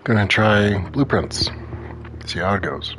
Gonna try Blueprints. See how it goes.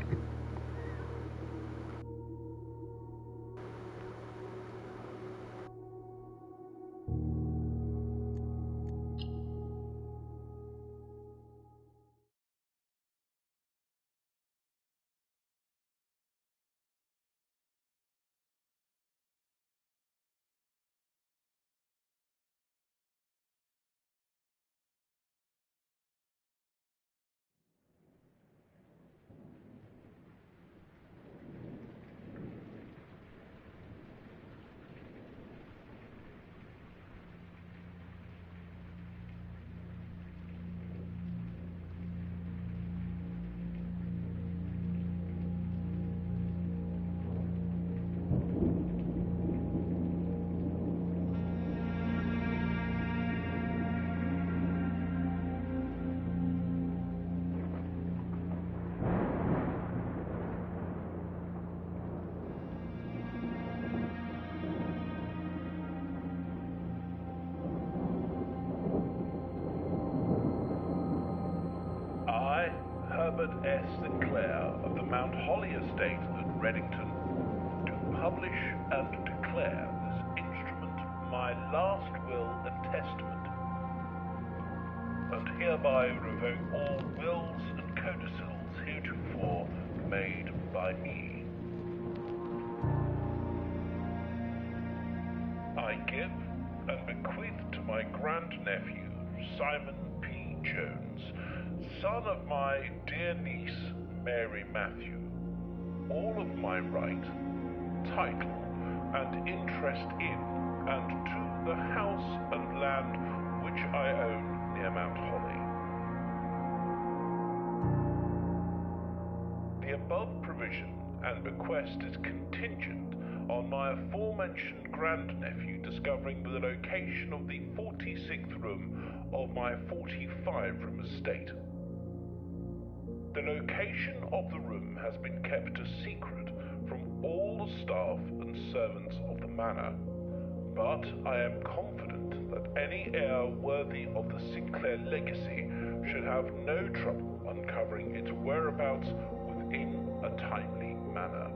I, Herbert S. Sinclair of the Mount Holly Estate at Reddington, do publish and declare this instrument my last will and testament, and hereby revoke all wills and codicils heretofore made by me. I give and bequeath to my grandnephew, Simon P. Jones, son of my dear niece, Mary Matthew, all of my right, title, and interest in and to the house and land which I own near Mount Holly. The above provision and bequest is contingent on my aforementioned grandnephew discovering the location of the 46th room of my 45-room estate. The location of the room has been kept a secret from all the staff and servants of the manor, but I am confident that any heir worthy of the Sinclair legacy should have no trouble uncovering its whereabouts within a timely manner.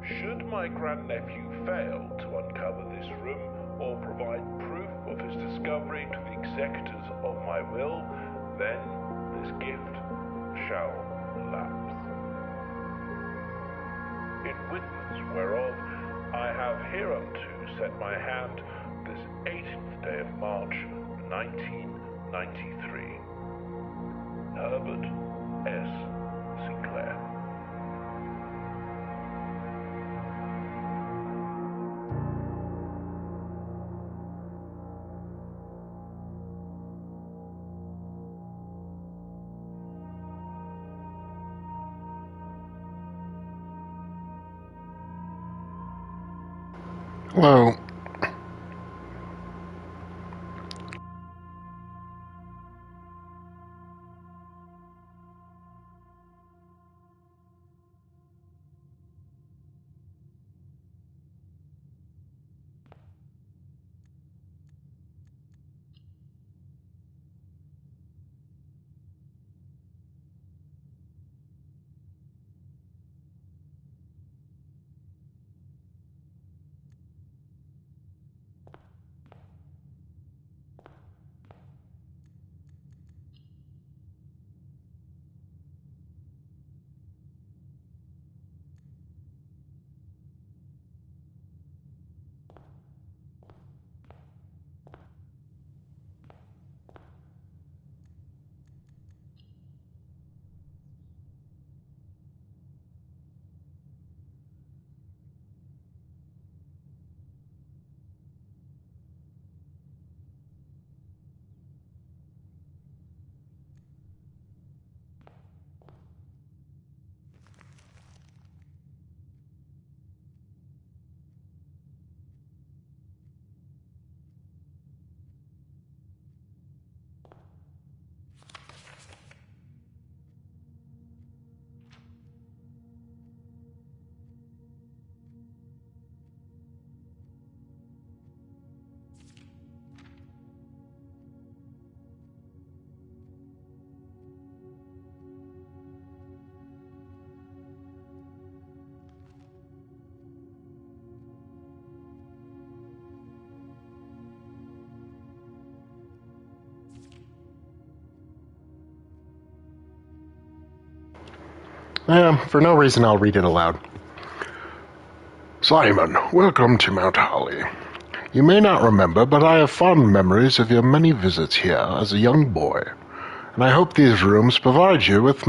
Should my grandnephew fail to uncover this room or provide proof of his discovery to the executors of my will, then this gift shall lapse. In witness whereof I have hereunto set my hand this 18th day of March, 1993. Herbert S. Sinclair. Hello. For no reason, I'll read it aloud. Simon, welcome to Mount Holly. You may not remember, but I have fond memories of your many visits here as a young boy, and I hope these rooms provide you with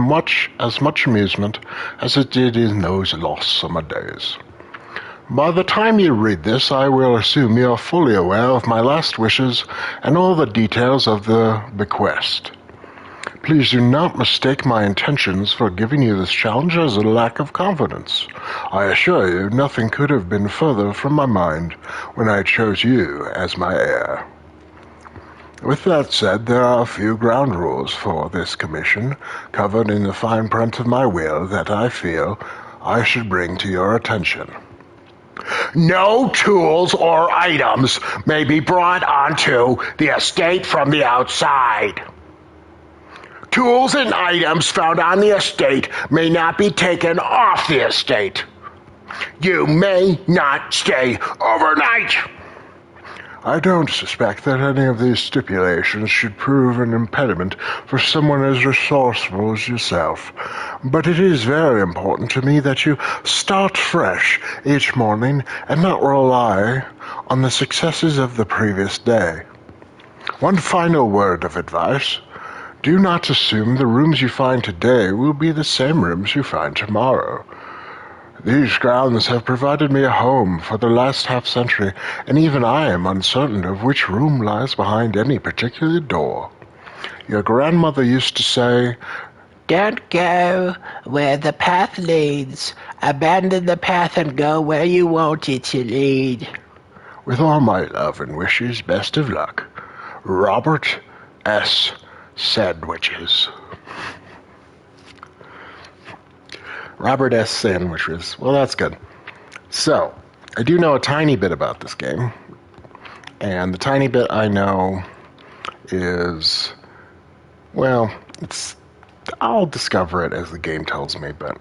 as much amusement as it did in those lost summer days. By the time you read this, I will assume you are fully aware of my last wishes and all the details of the bequest. Please do not mistake my intentions for giving you this challenge as a lack of confidence. I assure you, nothing could have been further from my mind when I chose you as my heir. With that said, there are a few ground rules for this commission, covered in the fine print of my will, that I feel I should bring to your attention. No tools or items may be brought onto the estate from the outside. Tools and items found on the estate may not be taken off the estate. You may not stay overnight. I don't suspect that any of these stipulations should prove an impediment for someone as resourceful as yourself, but it is very important to me that you start fresh each morning and not rely on the successes of the previous day. One final word of advice. Do not assume the rooms you find today will be the same rooms you find tomorrow. These grounds have provided me a home for the last half-century, and even I am uncertain of which room lies behind any particular door. Your grandmother used to say, "Don't go where the path leads. Abandon the path and go where you want it to lead." With all my love and wishes, best of luck. Robert S. Sandwiches. Robert S. Sandwiches. Well, that's good. So, I do know a tiny bit about this game. And the tiny bit I know is, well, I'll discover it as the game tells me, but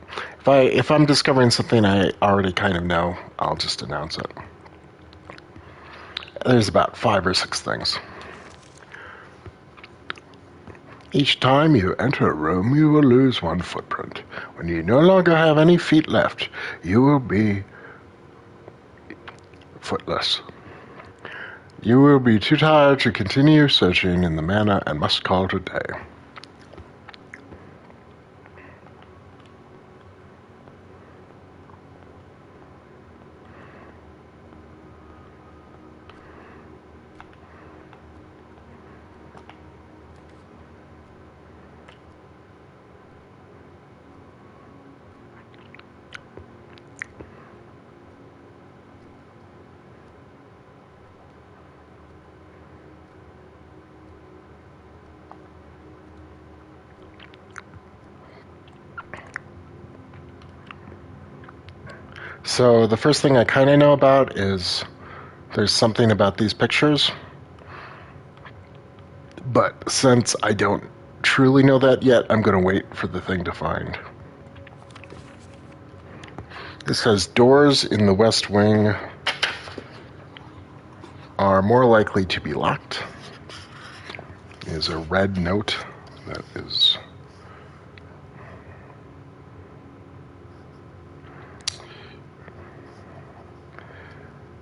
if I'm discovering something I already kind of know, I'll just announce it. There's about 5 or 6 things. Each time you enter a room, you will lose 1 footprint. When you no longer have any feet left, you will be footless. You will be too tired to continue searching in the manor and must call it a day. So the first thing I kind of know about is there's something about these pictures. But since I don't truly know that yet, I'm going to wait for the thing to find. This says doors in the west wing are more likely to be locked. There's a red note that is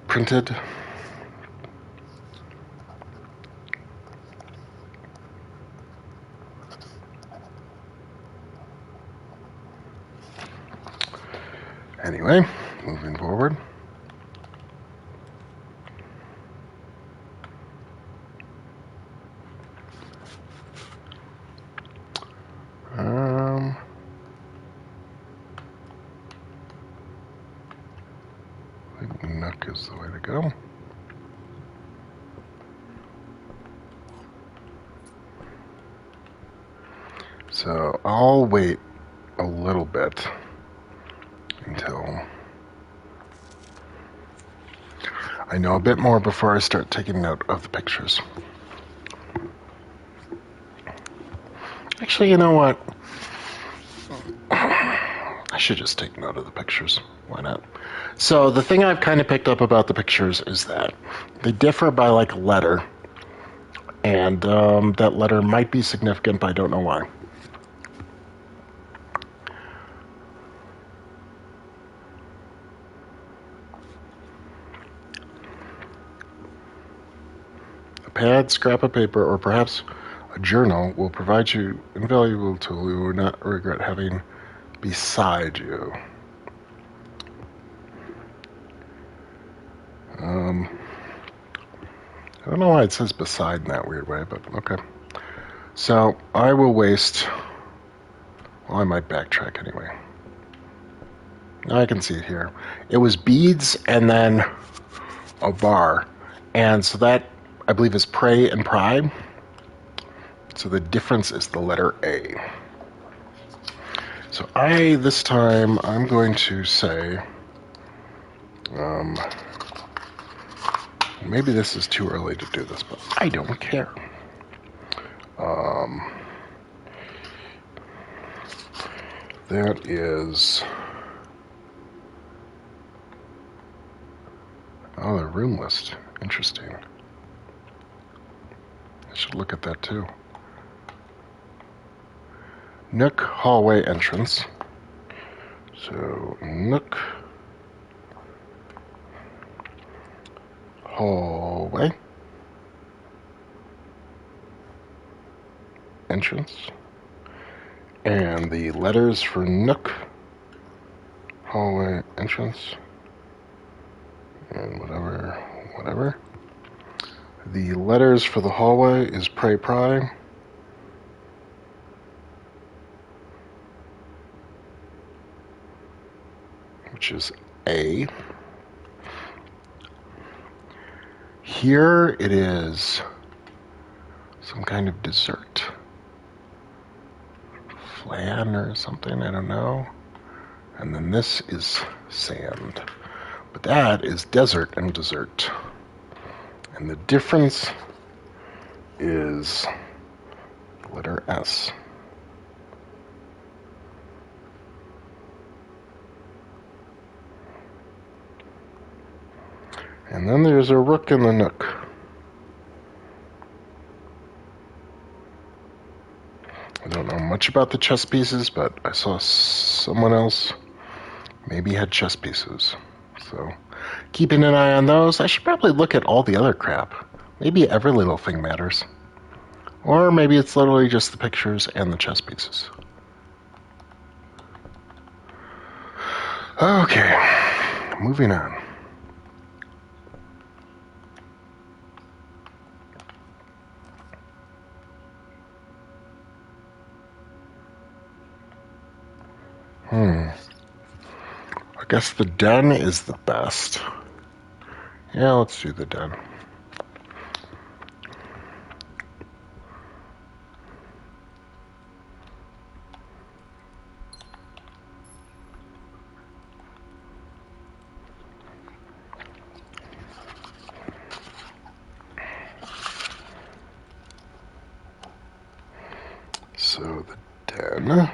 printed. Anyway, moving forward. I think Nook is the way to go. So I'll wait a little bit until I know a bit more before I start taking note of the pictures. Actually, you know what? I should just take note of the pictures. Why not? So the thing I've kind of picked up about the pictures is that they differ by like a letter. And that letter might be significant, but I don't know why. pad, scrap of paper, or perhaps a journal will provide you invaluable tool you will not regret having beside you. I don't know why it says beside in that weird way, but okay. So I will waste... Well, I might backtrack anyway. I can see it here. It was beads and then a bar. And so that, I believe, is pray and pry. So the difference is the letter A. So this time, I'm going to say... maybe this is too early to do this, but I don't care. That is... Oh, the room list. Interesting. I should look at that too. Nook hallway entrance. So, Nook hallway entrance. And the letters for Nook hallway entrance. And whatever. The letters for the hallway is pray pry. Which is A. Here it is some kind of dessert. Flan or something, I don't know. And then this is sand. But that is desert and dessert. And the difference is the letter S. And then there's a rook in the nook. I don't know much about the chess pieces, but I saw someone else maybe had chess pieces. So, keeping an eye on those. I should probably look at all the other crap. Maybe every little thing matters. Or maybe it's literally just the pictures and the chess pieces. Okay, moving on. I guess the den is the best. Yeah, let's do the den. So the den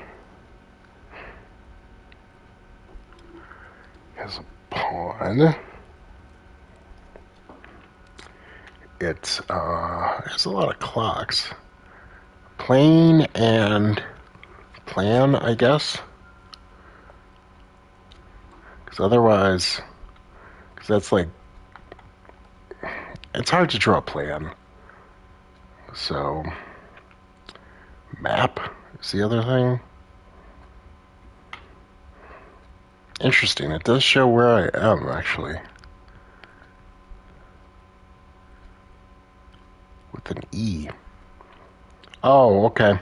has a pawn. It has a lot of clocks. Plain and plan, I guess. Because otherwise, that's like, it's hard to draw a plan. So, map is the other thing. Interesting, it does show where I am, actually. With an E. Oh, okay.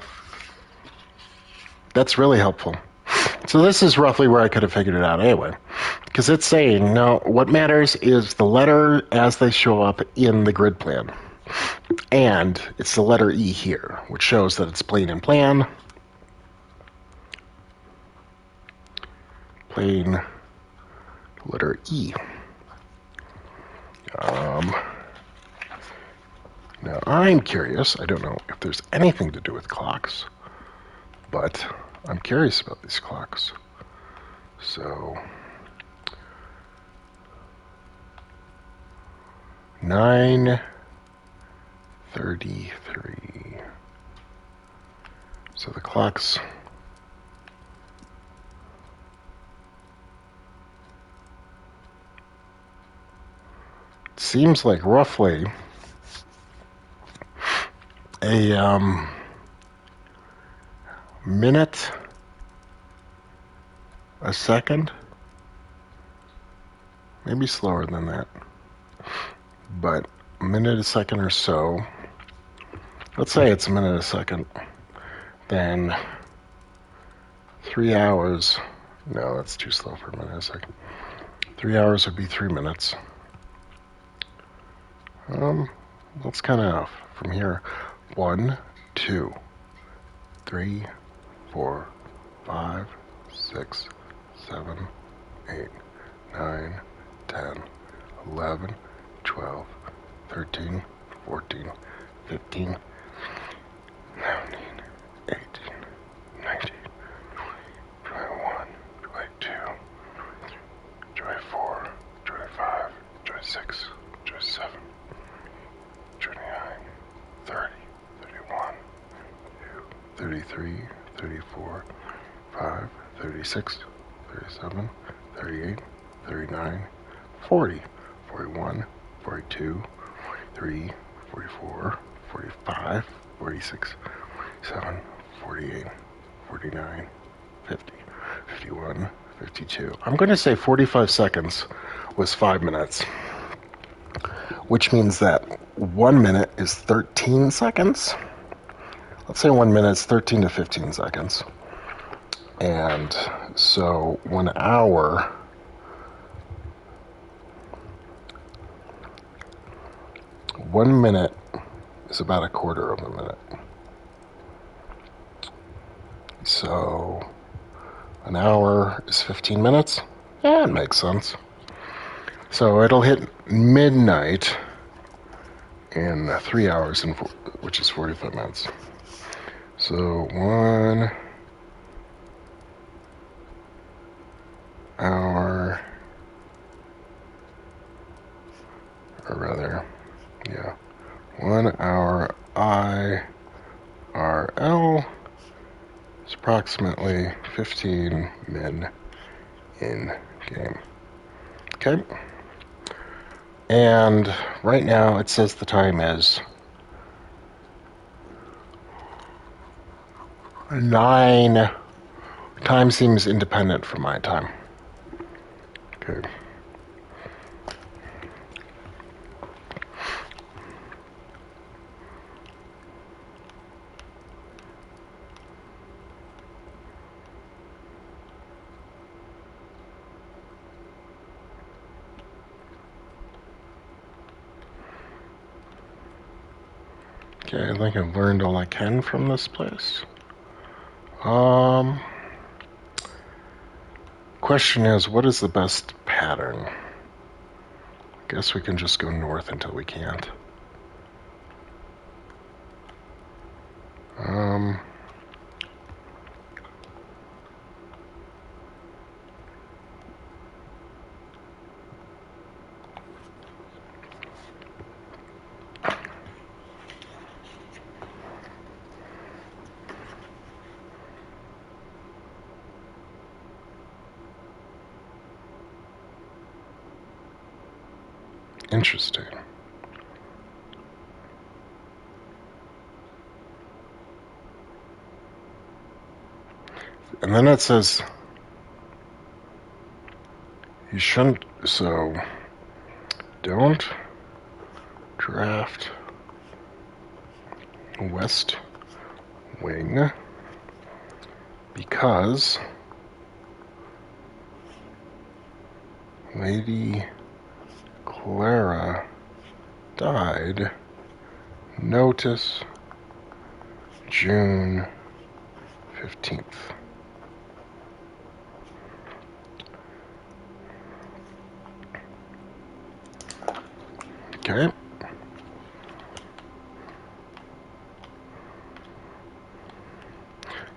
That's really helpful. So this is roughly where I could have figured it out anyway. Because it's saying, no, what matters is the letter as they show up in the grid plan. And it's the letter E here, which shows that it's plain and plan. Plain letter E. Now I'm curious, I don't know if there's anything to do with clocks, but I'm curious about these clocks. So 9:33. So the clocks seems like roughly a minute a second, maybe slower than that, but a minute a second or so. Let's say it's a minute a second. Then 3 hours. No, that's too slow for a minute a second. 3 hours would be 3 minutes. That's kind of enough. From here, 1, 2, 3, 4, 5, 6, 7, 8, 9, 10, 11, 12, 13, 14, 15, 17, 18, 19, 21, 22, 24, 25, 26, 27, 29, 30, 31, 33, 34, 5, 36, 37, 38, 39, 40, 41, 42, 43, 44, 45, 46, 47, 48, 49, 50, 51, 52. I'm going to say 45 seconds was 5 minutes, which means that 1 minute is 13 seconds. Let's say 1 minute is 13 to 15 seconds. And so 1 hour, one minute is about a quarter of a minute. So an hour is 15 minutes. Yeah, it makes sense. So it'll hit midnight in 3 hours, which is 45 minutes. So 1 hour, or rather, yeah, 1 hour IRL is approximately 15 min in game. Okay. And right now it says the time is 9. Time seems independent from my time. Okay. Okay, I think I've learned all I can from this place. Question is, what is the best pattern? Guess we can just go north until we can't. Interesting. And then it says you shouldn't, so don't draft west wing because Lady Clara died. Notice June 15th. Okay.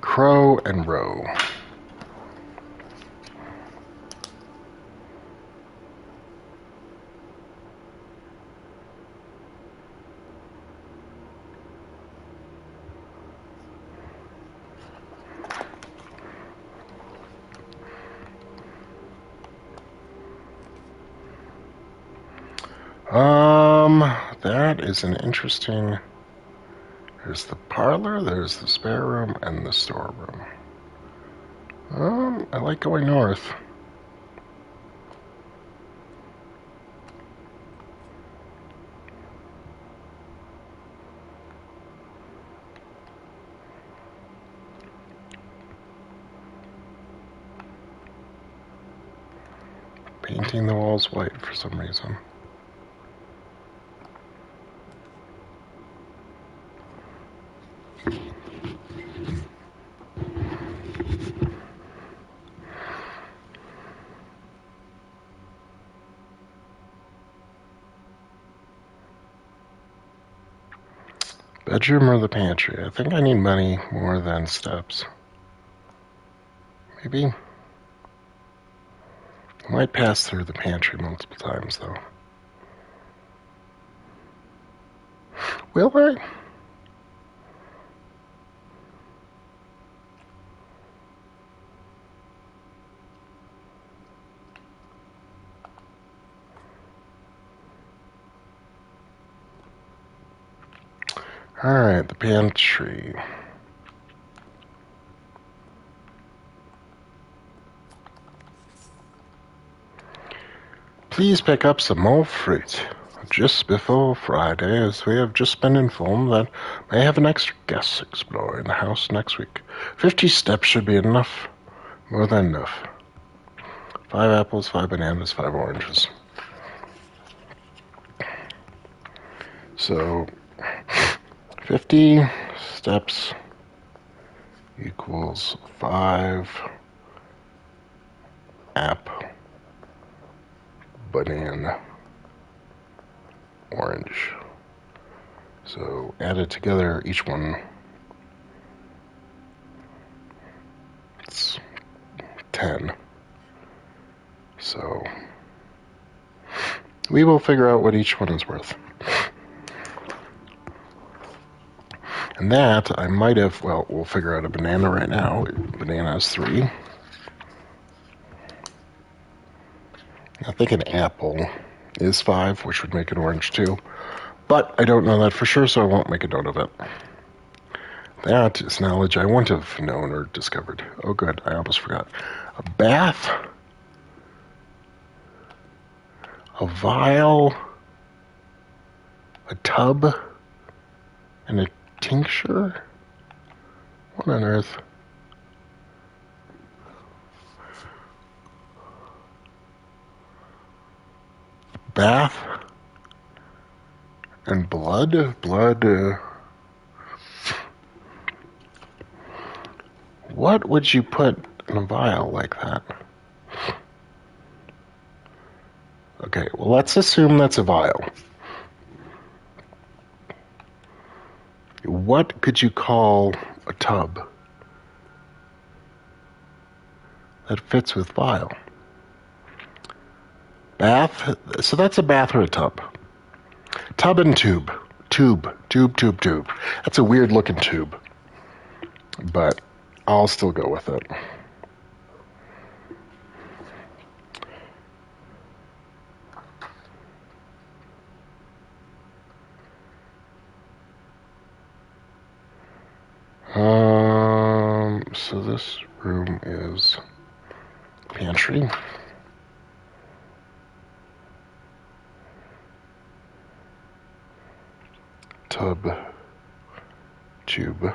Crow and Row. That is an interesting There's the parlor, there's the spare room, and the storeroom. I like going north. Painting the walls white for some reason. Bedroom or the pantry? I think I need money more than steps. Maybe? I might pass through the pantry multiple times, though. Will I? Alright, the pantry. Please pick up some more fruit. Just before Friday, as we have just been informed that may have an extra guest exploring the house next week. 50 steps should be enough. More than enough. 5 apples, 5 bananas, 5 oranges. So, 50 steps equals 5 apple, banana, orange. So added together, each one, it's 10. So we will figure out what each one is worth. And that, I might have, well, we'll figure out a banana right now. Banana is 3. I think an apple is 5, which would make an orange 2. But I don't know that for sure, so I won't make a note of it. That is knowledge I wouldn't have known or discovered. Oh, good, I almost forgot. A bath, a vial, a tub, and a tincture? What on earth? Bath and blood? Blood, what would you put in a vial like that? Okay, well, let's assume that's a vial. What could you call a tub that fits with vial? Bath? So that's a bath or a tub. Tub and tube. Tube. That's a weird looking tube. But I'll still go with it. So this room is pantry. Tub, tube.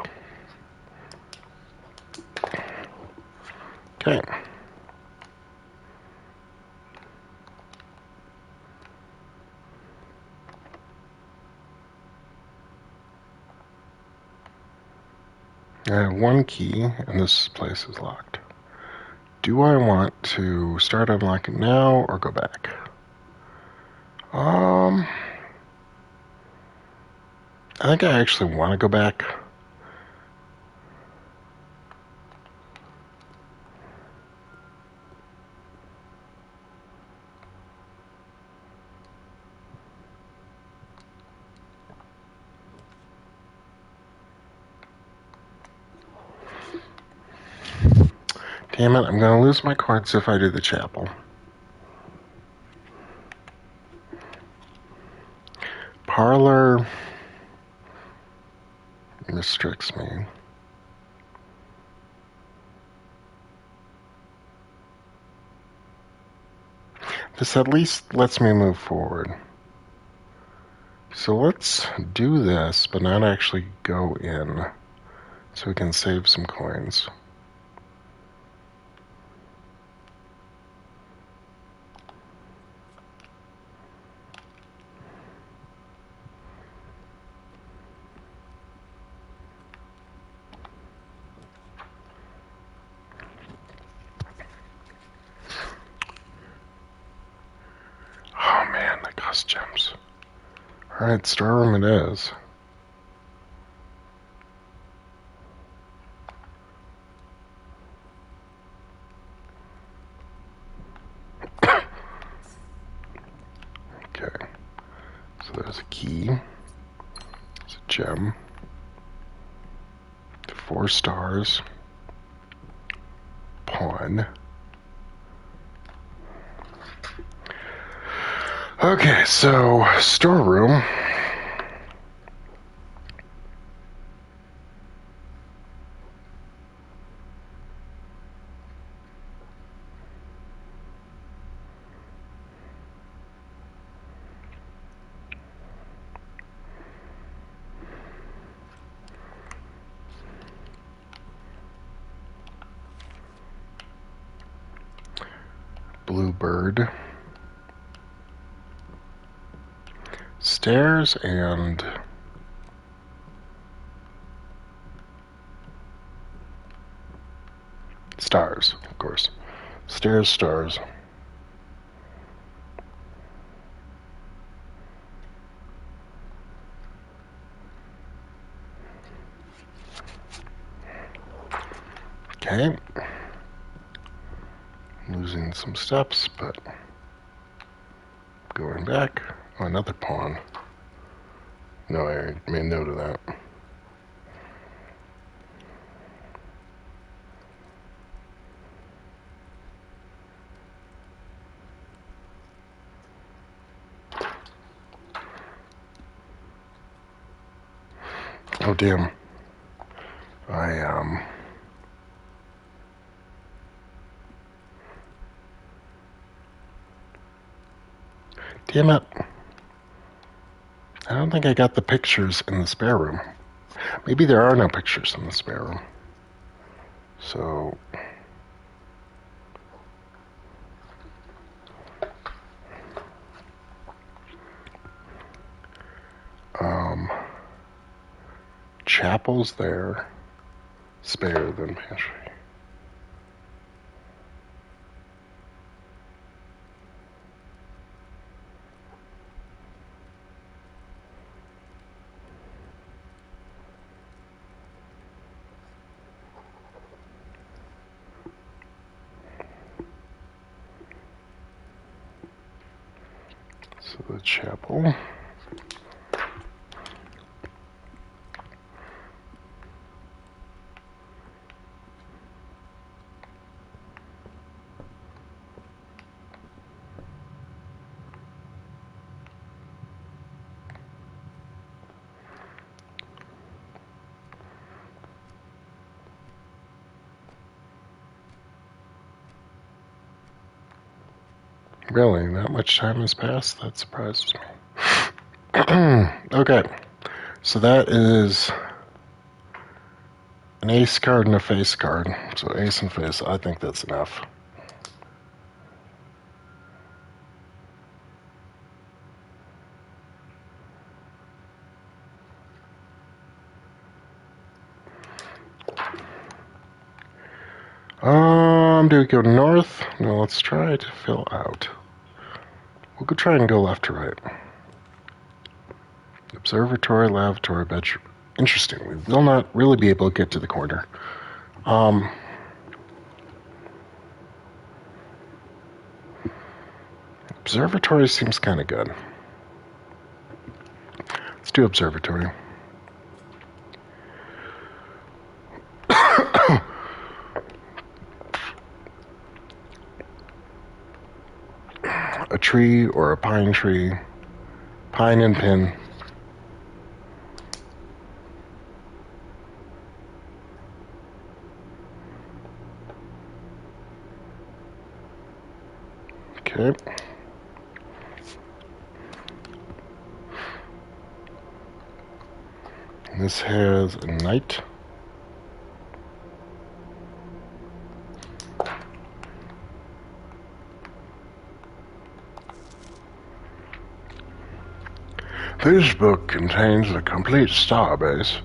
Okay. I have one key, and this place is locked. Do I want to start unlocking now or go back? I think I actually want to go back. Damn it, I'm going to lose my cards if I do the chapel. Parlor. restricts me. This at least lets me move forward. So let's do this, but not actually go in, so we can save some coins. Oh man, that costs gems. Alright, storeroom it is. Okay, so there's a key, there's a gem, 4 stars, pawn. Okay, so storeroom. Bluebird. Stairs and stars, of course. Stairs, stars. Okay. Losing some steps, but going back. Oh, another pawn. No, I made note of that. Oh, damn. Damn it. I don't think I got the pictures in the spare room. Maybe there are no pictures in the spare room. So... chapel's there. Spare than pantry. So the chapel. Really, that much time has passed? That surprises me. Okay, so that is an ace card and a face card. So ace and face, I think that's enough. Do we go north? No, let's try to fill out. We'll go try and go left to right. Observatory, lavatory, bedroom. Interesting. We will not really be able to get to the corner. Observatory seems kind of good. Let's do observatory. A tree or a pine tree. Pine and pin. Okay. This has a night. This book contains a complete starbase,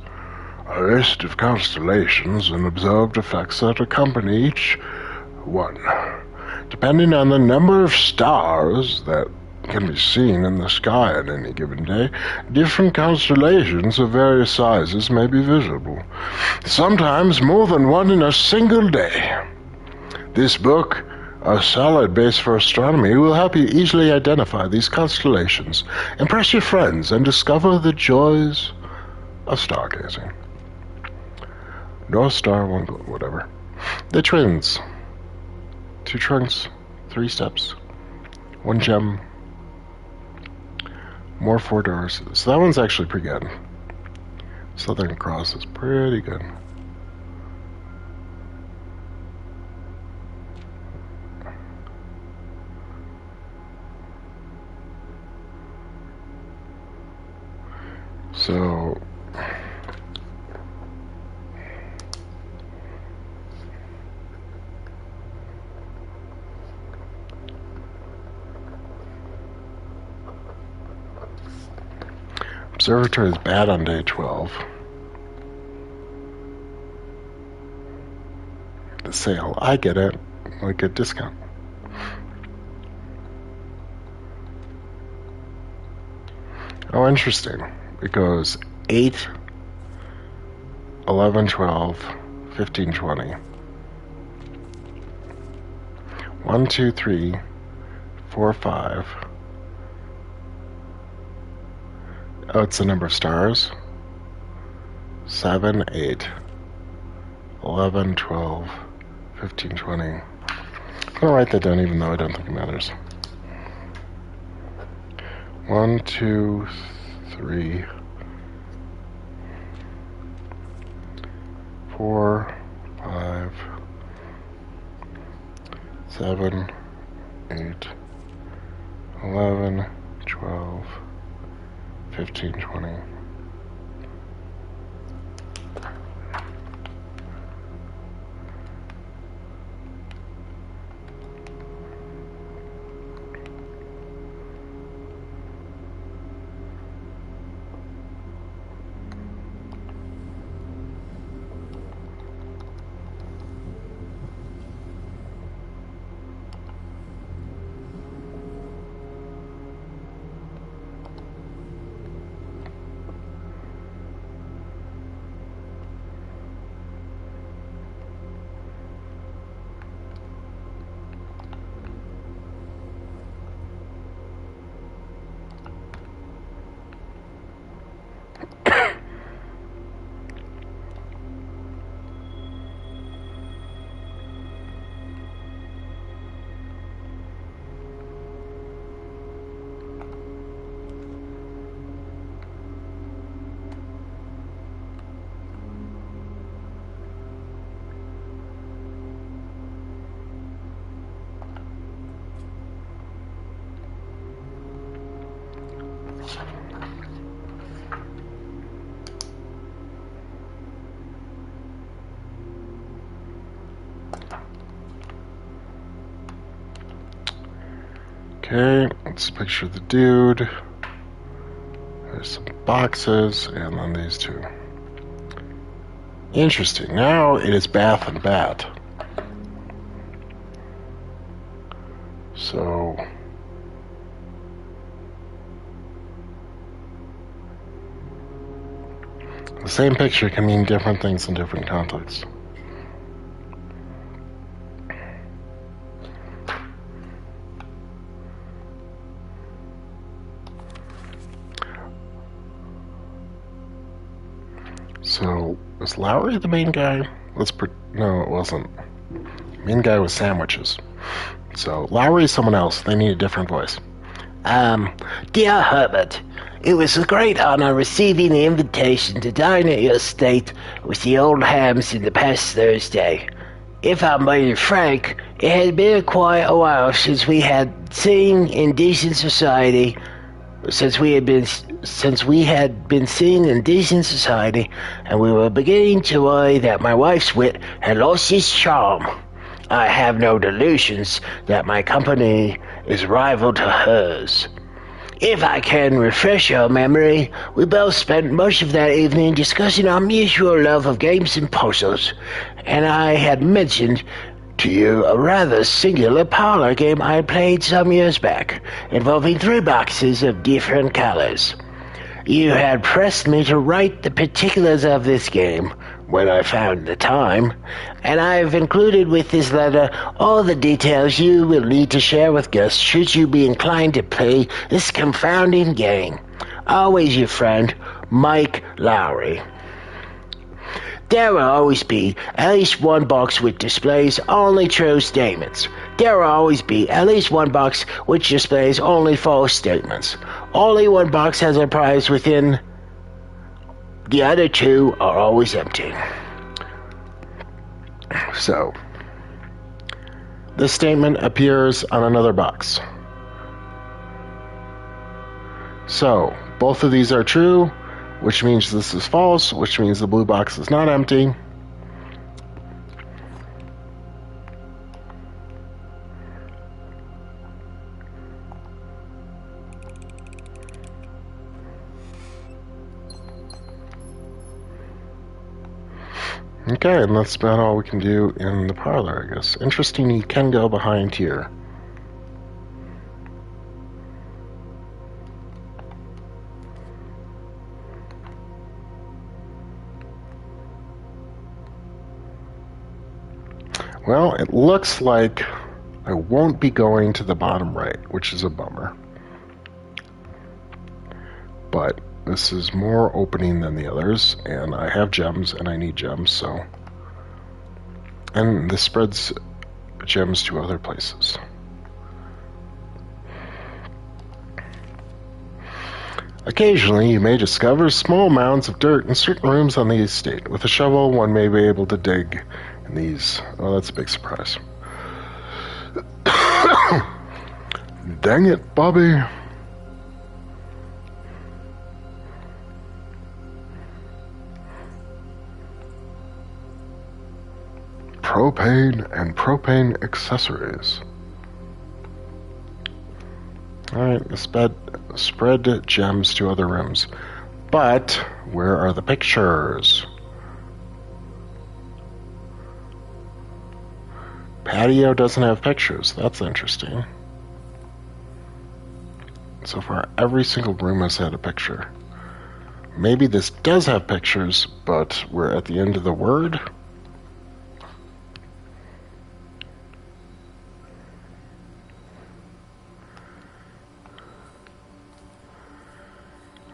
a list of constellations and observed effects that accompany each one. Depending on the number of stars that can be seen in the sky on any given day, different constellations of various sizes may be visible, sometimes more than one in a single day. This book, a solid base for astronomy, will help you easily identify these constellations, impress your friends, and discover the joys of stargazing. North Star, one glow, whatever. The twins. 2 trunks, 3 steps, 1 gem, more 4 doors. So that one's actually pretty good. Southern Cross is pretty good. So observatory is bad on day 12. The sale, I get it, like a discount. Oh, interesting. It goes 8, 11, 12, 15, 20. 1, 2, 3, 4, 5. Oh, it's the number of stars. 7, 8, 11, 12, 15, 20. I'm gonna write that down even though I don't think it matters. 1, 2, 3, 4, 5, 7, 8, 11, 12, 15, 20. Okay, let's picture the dude. There's some boxes, and then these 2. Interesting. Now it is Bath and Bat. So the same picture can mean different things in different contexts. So, was Lowry the main guy? No, it wasn't. The main guy was sandwiches. So, Lowry is someone else. They need a different voice. Dear Herbert, it was a great honor receiving the invitation to dine at your estate with the old hams in the past Thursday. If I'm being frank, It had been quite a while since we had seen in decent society, since we had been seen in decent society, and we were beginning to worry that my wife's wit had lost its charm. I have no delusions that my company is rival to hers. If I can refresh your memory, we both spent much of that evening discussing our mutual love of games and puzzles, and I had mentioned to you a rather singular parlor game I played some years back, involving 3 boxes of different colors. You had pressed me to write the particulars of this game, when I found the time, and I have included with this letter all the details you will need to share with Gus should you be inclined to play this confounding game. Always your friend, Mike Lowry. There will always be at least one box which displays only true statements. There will always be at least one box which displays only false statements. Only one box has a prize within. The other 2 are always empty. So, this statement appears on another box. So, both of these are true, which means this is false, which means the blue box is not empty. Okay, and that's about all we can do in the parlor, I guess. Interesting, you can go behind here. Well, it looks like I won't be going to the bottom right, which is a bummer. But this is more opening than the others, and I have gems, and I need gems, so... And this spreads gems to other places. Occasionally, you may discover small mounds of dirt in certain rooms on the estate. With a shovel, one may be able to dig in these. Oh, that's a big surprise. Dang it, Bobby. Propane and propane accessories. Alright, spread gems to other rooms. But, where are the pictures? Patio doesn't have pictures. That's interesting. So far, every single room has had a picture. Maybe this does have pictures, but we're at the end of the word?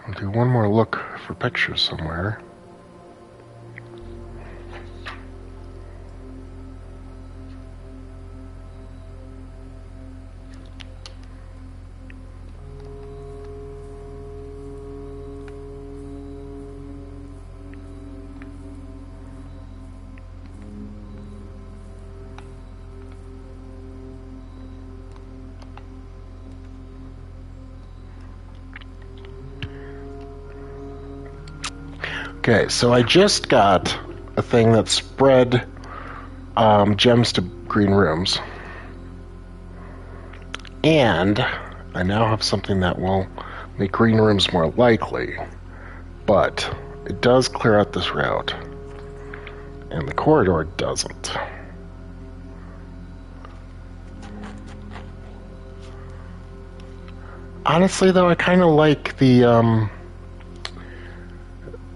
I'll do one more look for pictures somewhere. Okay, so I just got a thing that spread gems to green rooms. And I now have something that will make green rooms more likely. But it does clear out this route. And the corridor doesn't. Honestly, though, I kind of like the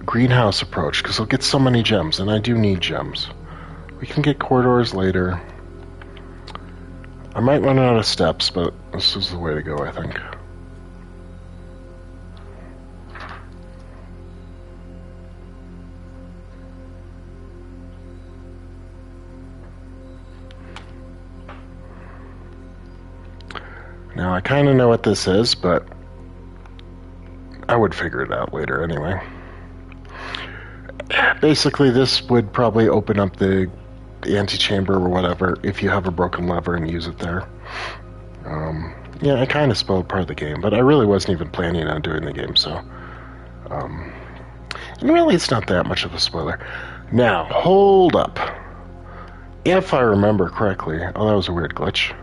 greenhouse approach, because I'll get so many gems, and I do need gems. We can get corridors later. I might run out of steps, but this is the way to go, I think. Now, I kind of know what this is, but I would figure it out later anyway. Basically, this would probably open up the antechamber or whatever if you have a broken lever and use it there. Yeah, I kind of spoiled part of the game, but I really wasn't even planning on doing the game, so... and really, it's not that much of a spoiler. Now, hold up. If I remember correctly... Oh, that was a weird glitch.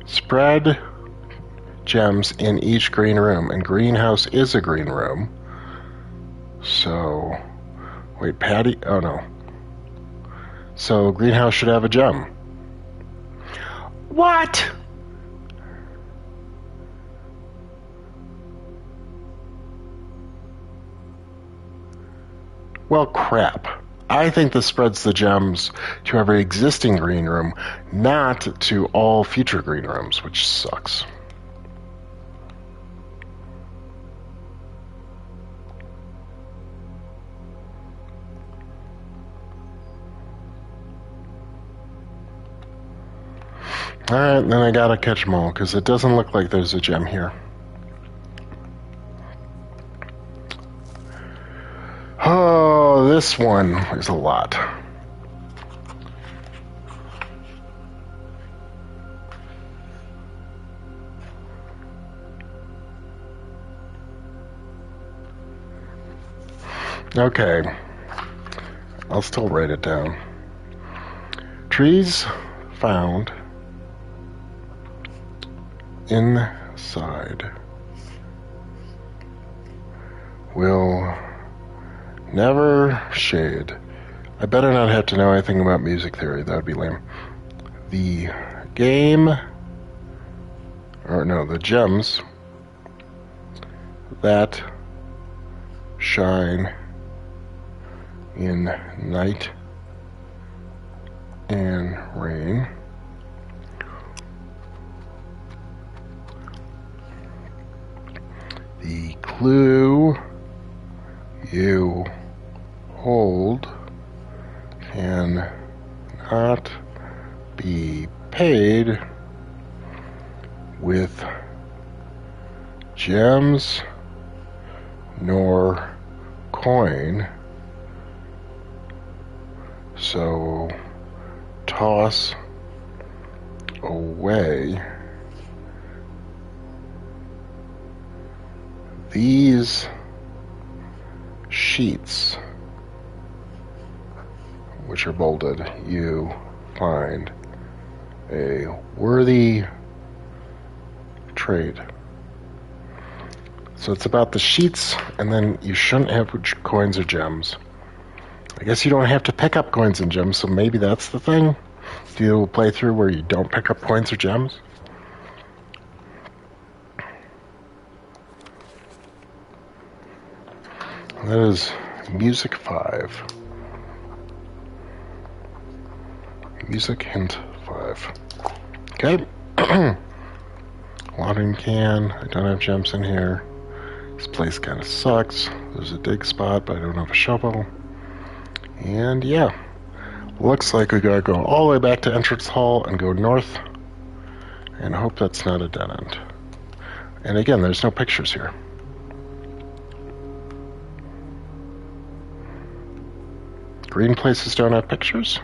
Spread gems in each green room, and greenhouse is a green room. So, wait, Patty? Oh no. So greenhouse should have a gem. What? Well, crap. I think this spreads the gems to every existing green room, not to all future green rooms, which sucks. Alright, then I gotta catch them all, because it doesn't look like there's a gem here. Oh, this one is a lot. Okay. I'll still write it down. Trees found inside will never shade. I better not have to know anything about music theory. That would be lame. The game, or no, the gems that shine in night and rain the clue you hold can not be paid with gems nor coin, so toss away these sheets, which are bolded. You find a worthy trade. So it's about the sheets, and then you shouldn't have coins or gems. I guess you don't have to pick up coins and gems, so maybe that's the thing. Do a playthrough where you don't pick up coins or gems? That is Music 5. Music hint 5. Okay. Watering can. I don't have gems in here. This place kind of sucks. There's a dig spot, but I don't have a shovel. And yeah. Looks like we gotta go all the way back to entrance hall and go north. And hope that's not a dead end. And again, there's no pictures here. Green places don't have pictures?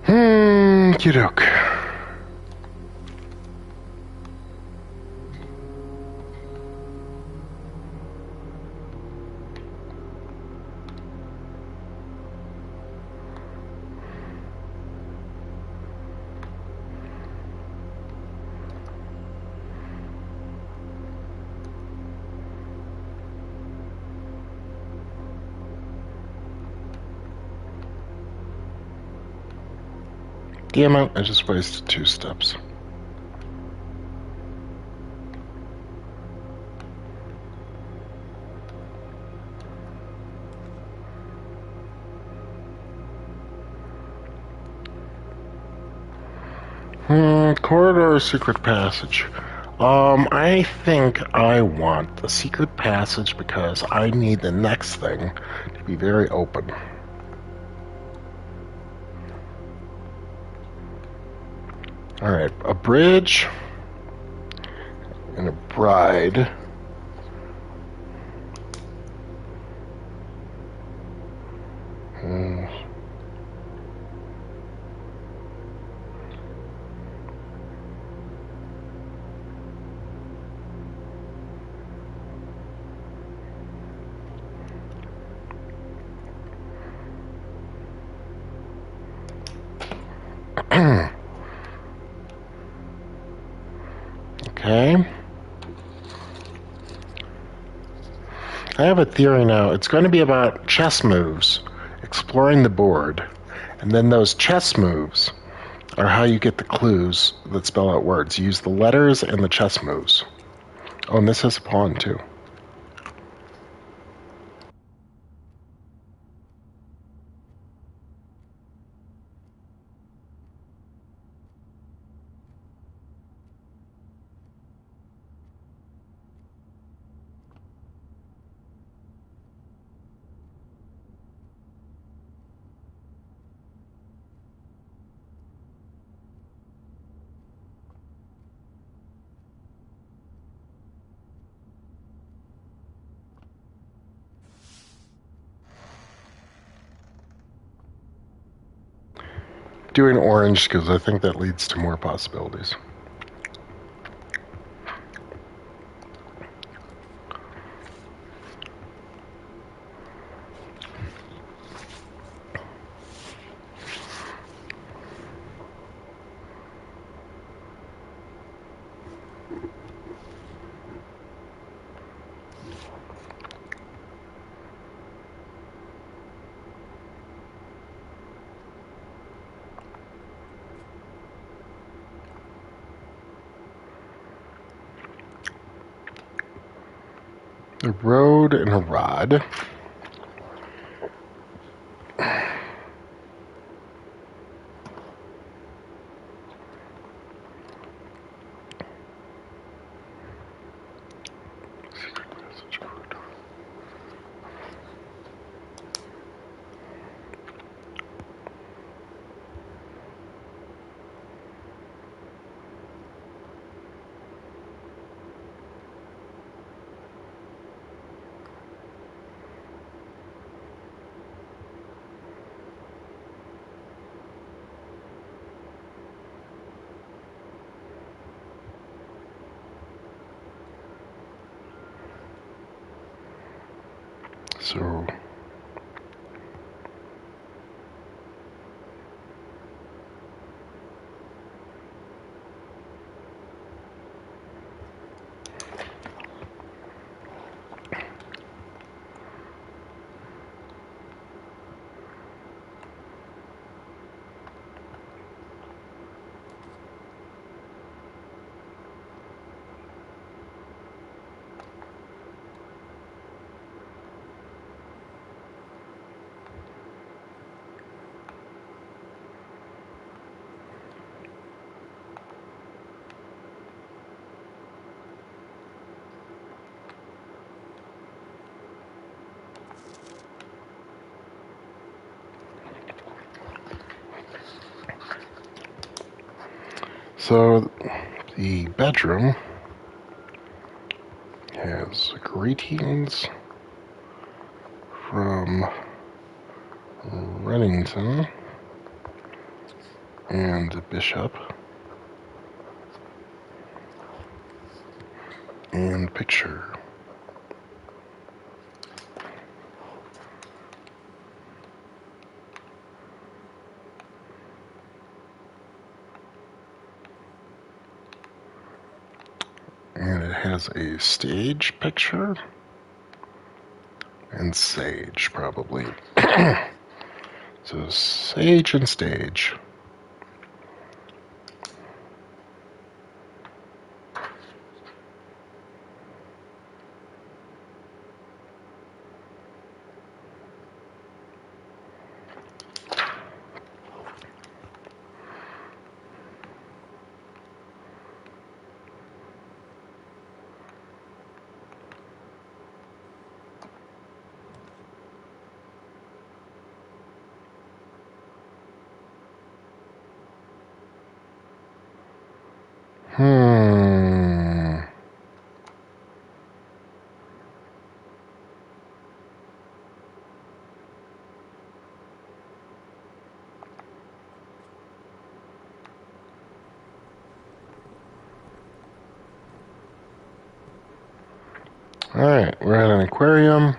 Okey-doke. Damn it, I just wasted 2 steps. Corridor or secret passage? I think I want the secret passage because I need the next thing to be very open. Alright, a bridge and a bride. Okay. I have a theory now. It's going to be about chess moves, exploring the board, and then those chess moves are how you get the clues that spell out words. You use the letters and the chess moves. Oh, and this has a pawn, too. Doing orange because I think that leads to more possibilities. A road and a rod. So So the bedroom has greetings from Remington and the bishop and picture. And it has a stage picture and sage, probably. So sage and stage. Alright, we're at an aquarium.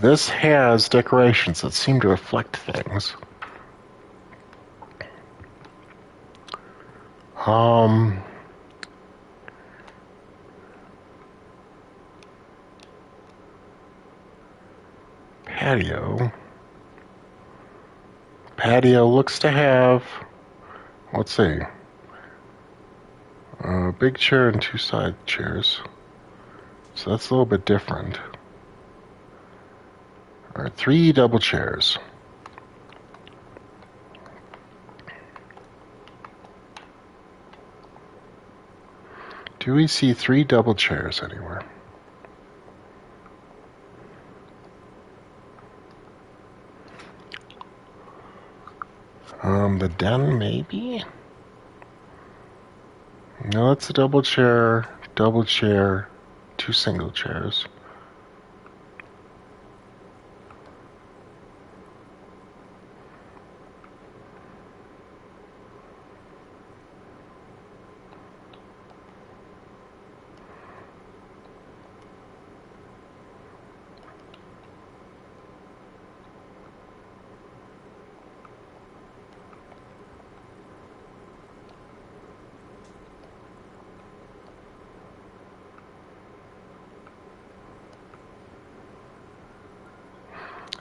This has decorations that seem to reflect things. Patio. Patio looks to have, let's see, a big chair and two side chairs. So that's a little bit different. All right, 3 double chairs. Do we see 3 double chairs anywhere? The den, maybe? No, that's a double chair, 2 single chairs.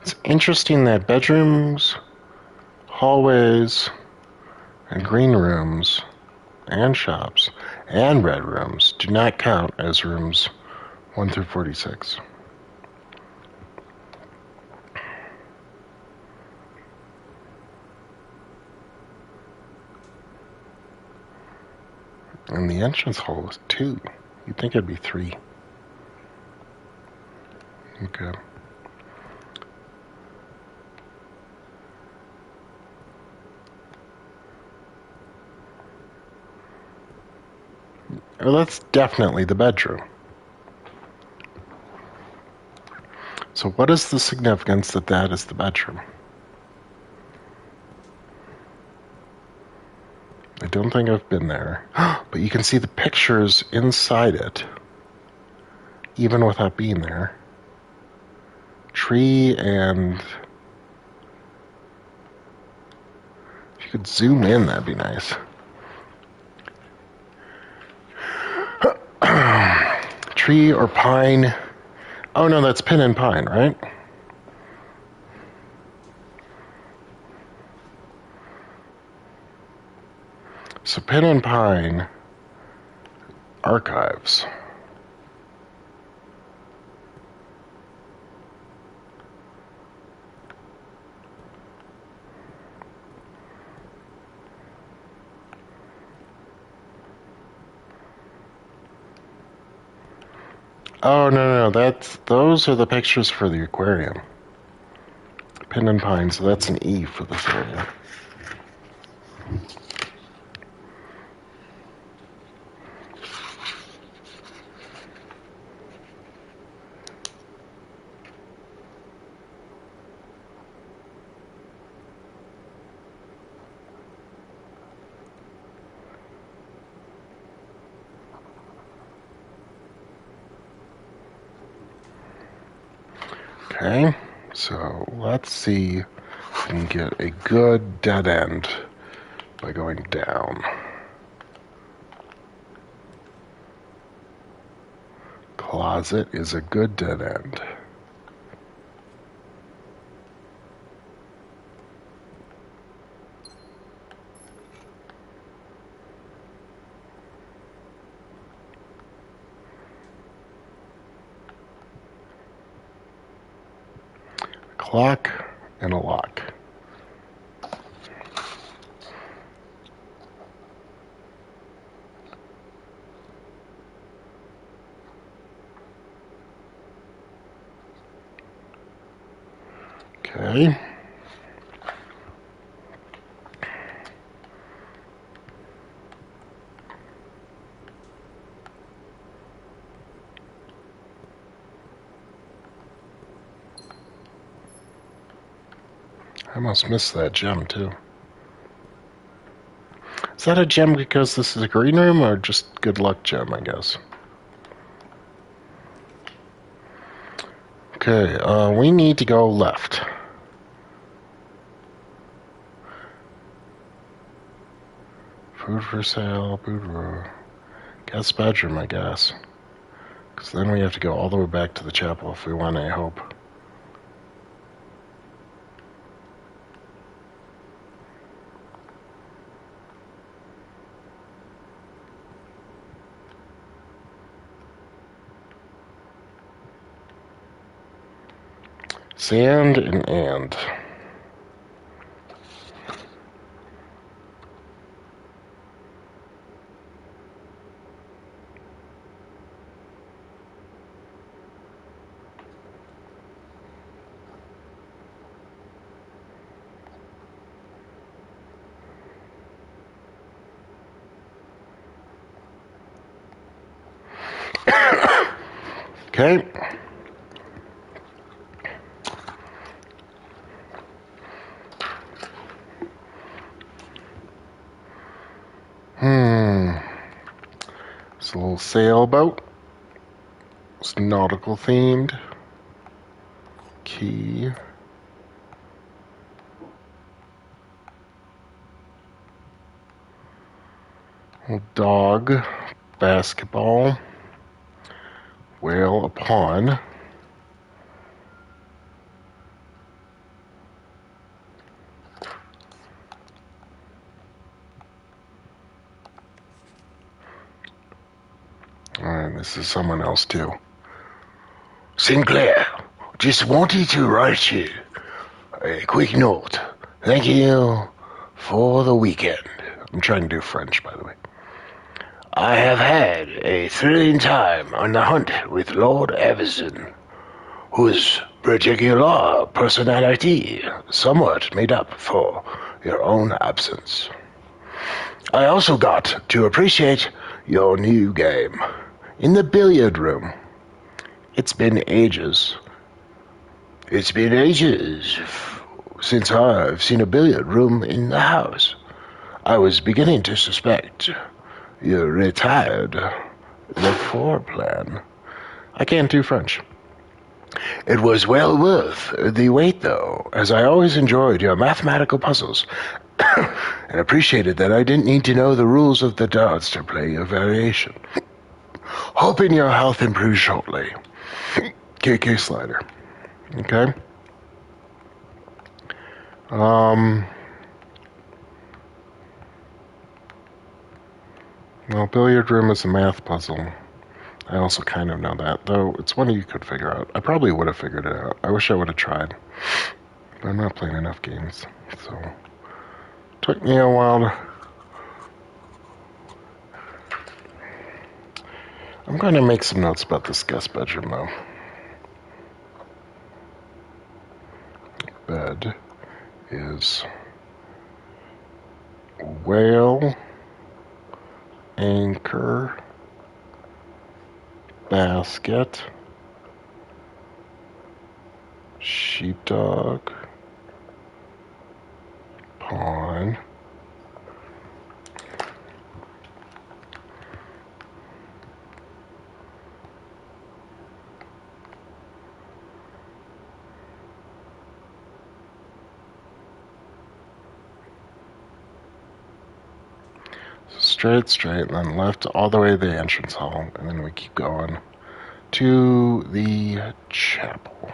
It's interesting that bedrooms, hallways, and green rooms, and shops, and red rooms do not count as rooms 1 through 46. And the entrance hall is 2. You'd think it'd be 3. Okay. Well, that's definitely the bedroom. So what is the significance that that is the bedroom? I don't think I've been there. But you can see the pictures inside it, even without being there. Tree and... if you could zoom in, that'd be nice. Tree or pine. Oh no, that's pin and pine, right? So pin and pine archives. Oh no, those are the pictures for the aquarium. Pin and pine, so that's an E for this area. Okay, so let's see if we can get a good dead end by going down. Closet is a good dead end. Clock and a lock. Okay. almost missed that gem, too. Is that a gem because this is a green room, or just good luck gem, I guess? Okay, we need to go left. Food for sale, guest bedroom, I guess. Because then we have to go all the way back to the chapel if we want any hope. Sand and. Okay. It's a little sailboat. It's nautical themed. Key. Dog. Basketball. Whale upon. Alright, this is someone else too. Sinclair, just wanted to write you a quick note. Thank you for the weekend. I'm trying to do French, by the way. I have had a thrilling time on the hunt with Lord Everson, whose particular personality somewhat made up for your own absence. I also got to appreciate your new game in the billiard room. It's been ages. It's been ages since I've seen a billiard room in the house. I was beginning to suspect you retired the floor plan. I can't do French. It was well worth the wait, though, as I always enjoyed your mathematical puzzles and appreciated that I didn't need to know the rules of the darts to play your variation. Hoping your health improves shortly. KK Slider. Okay? Well, billiard room is a math puzzle. I also kind of know that, though it's one you could figure out. I probably would have figured it out. I wish I would have tried. But I'm not playing enough games, so... Took me a while to... I'm going to make some notes about this guest bedroom, though. Bed is... whale... anchor... basket... sheepdog... pawn... straight, and then left all the way to the entrance hall, and then we keep going to the chapel.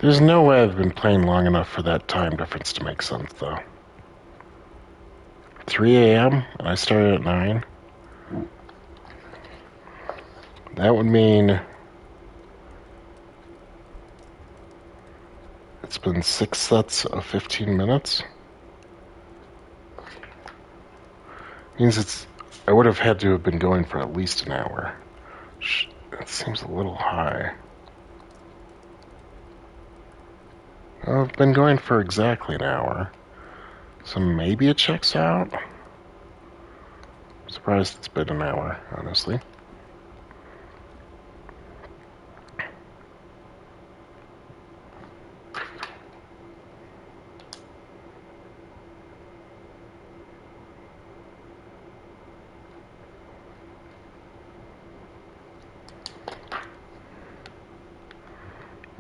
There's no way I've been playing long enough for that time difference to make sense, though. 3 a.m. and I started at 9. That would mean it's been 6 sets of 15 minutes. Means I would have had to have been going for at least an hour. That seems a little high. I've been going for exactly an hour. So maybe it checks out. I'm surprised it's been an hour, honestly.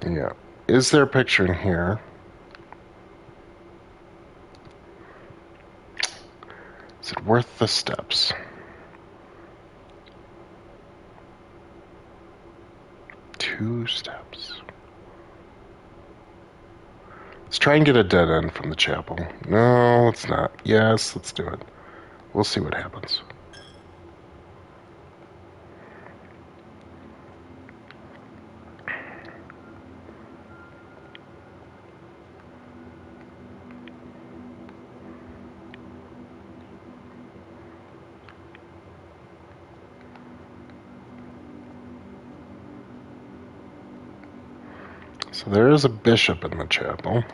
Yeah. Is there a picture in here? Is it worth the steps? 2 steps. Let's try and get a dead end from the chapel. No, let's not. Yes, let's do it. We'll see what happens. So there is a bishop in the chapel.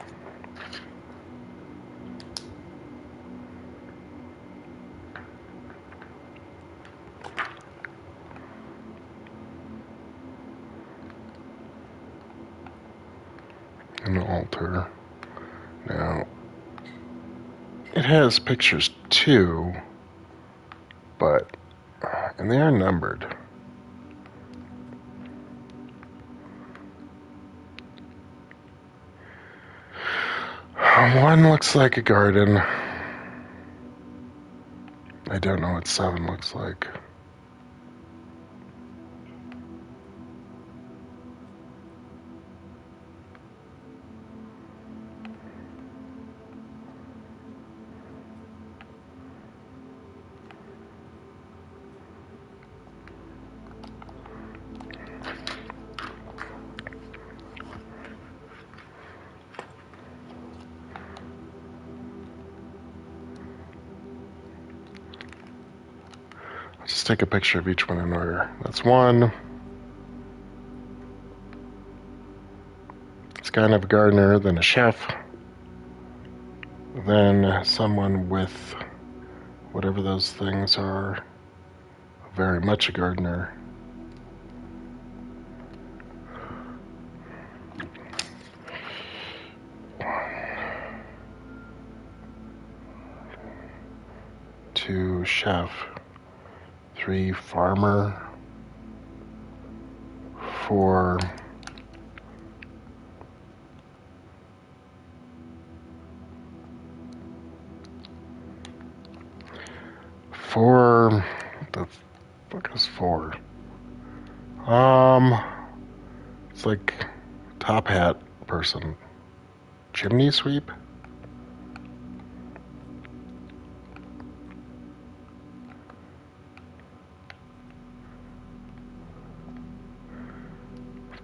An altar. Now, it has pictures too, and they are numbered. One looks like a garden. I don't know what 7 looks like. Just take a picture of each one in order. That's 1. It's kind of a gardener, then a chef, then someone with whatever those things are, very much a gardener. Two, chef. 3, farmer. 4, the fuck is 4? It's like top hat person. Chimney sweep?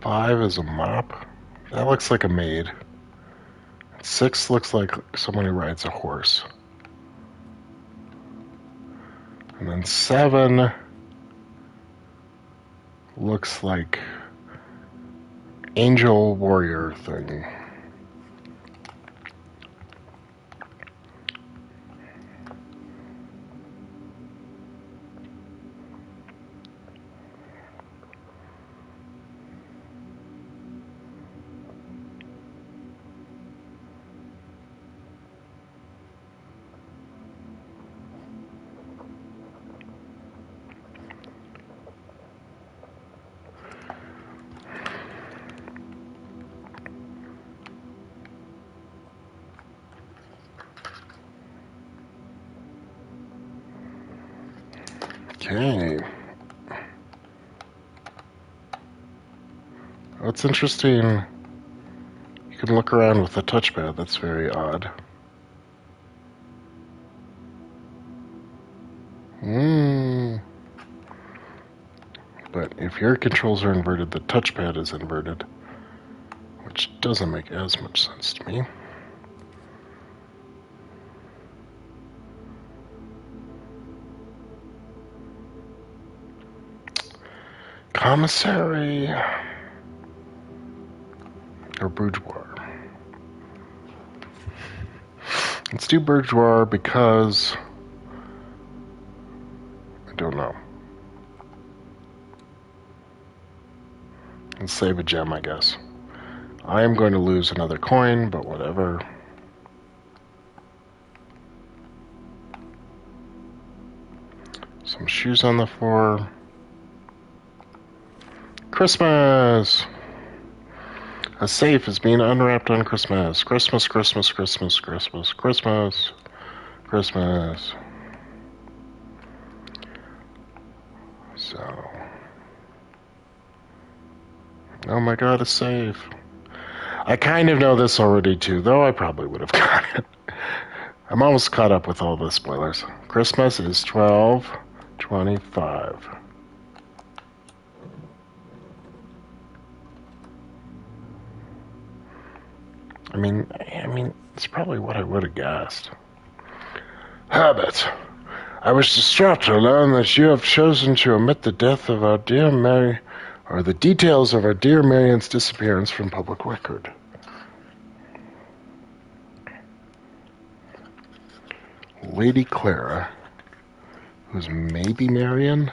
Five is a mop. That looks like a maid. 6 looks like someone who rides a horse. And then 7 looks like angel warrior thing. Okay. What's interesting can look around with the touchpad. That's very odd. But if your controls are inverted, the touchpad is inverted, which doesn't make as much sense to me. Commissary or bourgeois. Let's do bourgeois because I don't know. And save a gem, I guess. I am going to lose another coin, but whatever. Some shoes on the floor. Christmas! A safe is being unwrapped on Christmas. Christmas, Christmas, Christmas, Christmas, Christmas, Christmas. So. Oh my god, a safe. I kind of know this already too, though I probably would have got it. I'm almost caught up with all the spoilers. Christmas is 12/25. I mean, it's probably what I would have guessed. Herbert, I was distraught to learn that you have chosen to omit the death of our dear Mary, or the details of our dear Marian's disappearance from public record. Lady Clara, who's maybe Marian?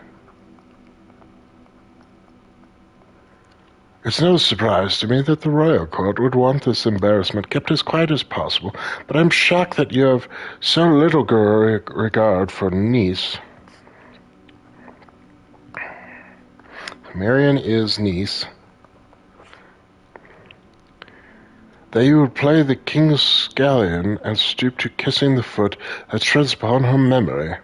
It's no surprise to me that the royal court would want this embarrassment kept as quiet as possible, but I'm shocked that you have so little regard for niece. Marian is niece. That you would play the king's scullion and stoop to kissing the foot that treads upon her memory.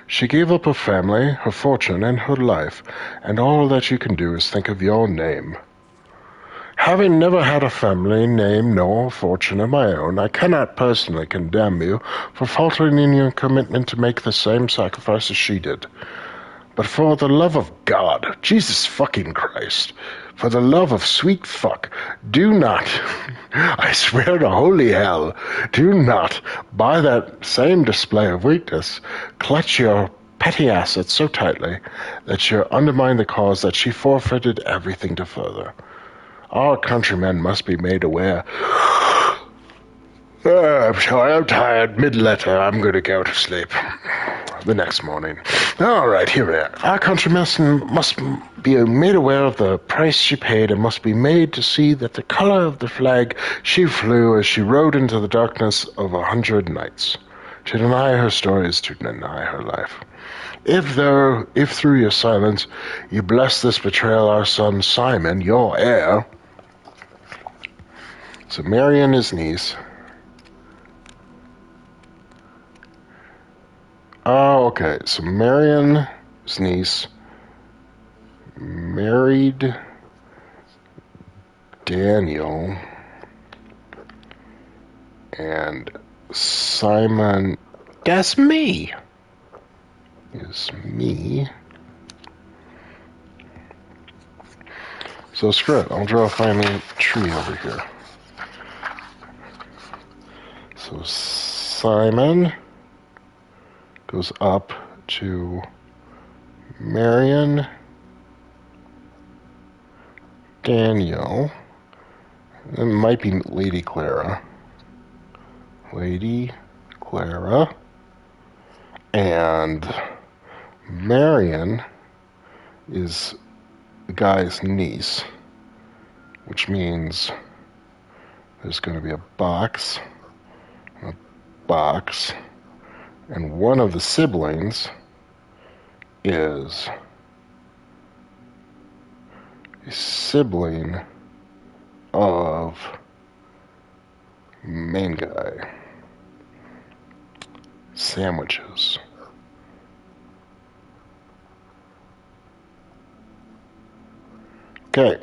She gave up her family, her fortune, and her life, and all that you can do is think of your name. Having never had a family, name, nor fortune of my own, I cannot personally condemn you for faltering in your commitment to make the same sacrifice as she did. But for the love of God, Jesus fucking Christ, for the love of sweet fuck, do not, I swear to holy hell, do not, by that same display of weakness, clutch your petty assets so tightly that you undermine the cause that she forfeited everything to further. Our countrymen must be made aware. I'm tired. Mid-letter. I'm going to go to sleep. The next morning. All right, here we are. Our countrymen must be made aware of the price she paid and must be made to see that the color of the flag she flew as she rode into the darkness of 100 nights. To deny her story is to deny her life. If through your silence you bless this betrayal, our son Simon, your heir. So Marian is niece. Oh, okay. So Marian's niece married Daniel, and Simon. That's me. Is me. So screw it. I'll draw a family tree over here. So Simon goes up to Marian, Daniel, it might be Lady Clara. Lady Clara. And Marian is the guy's niece, which means there's going to be a box, and one of the siblings is a sibling of main guy. Sandwiches. Okay.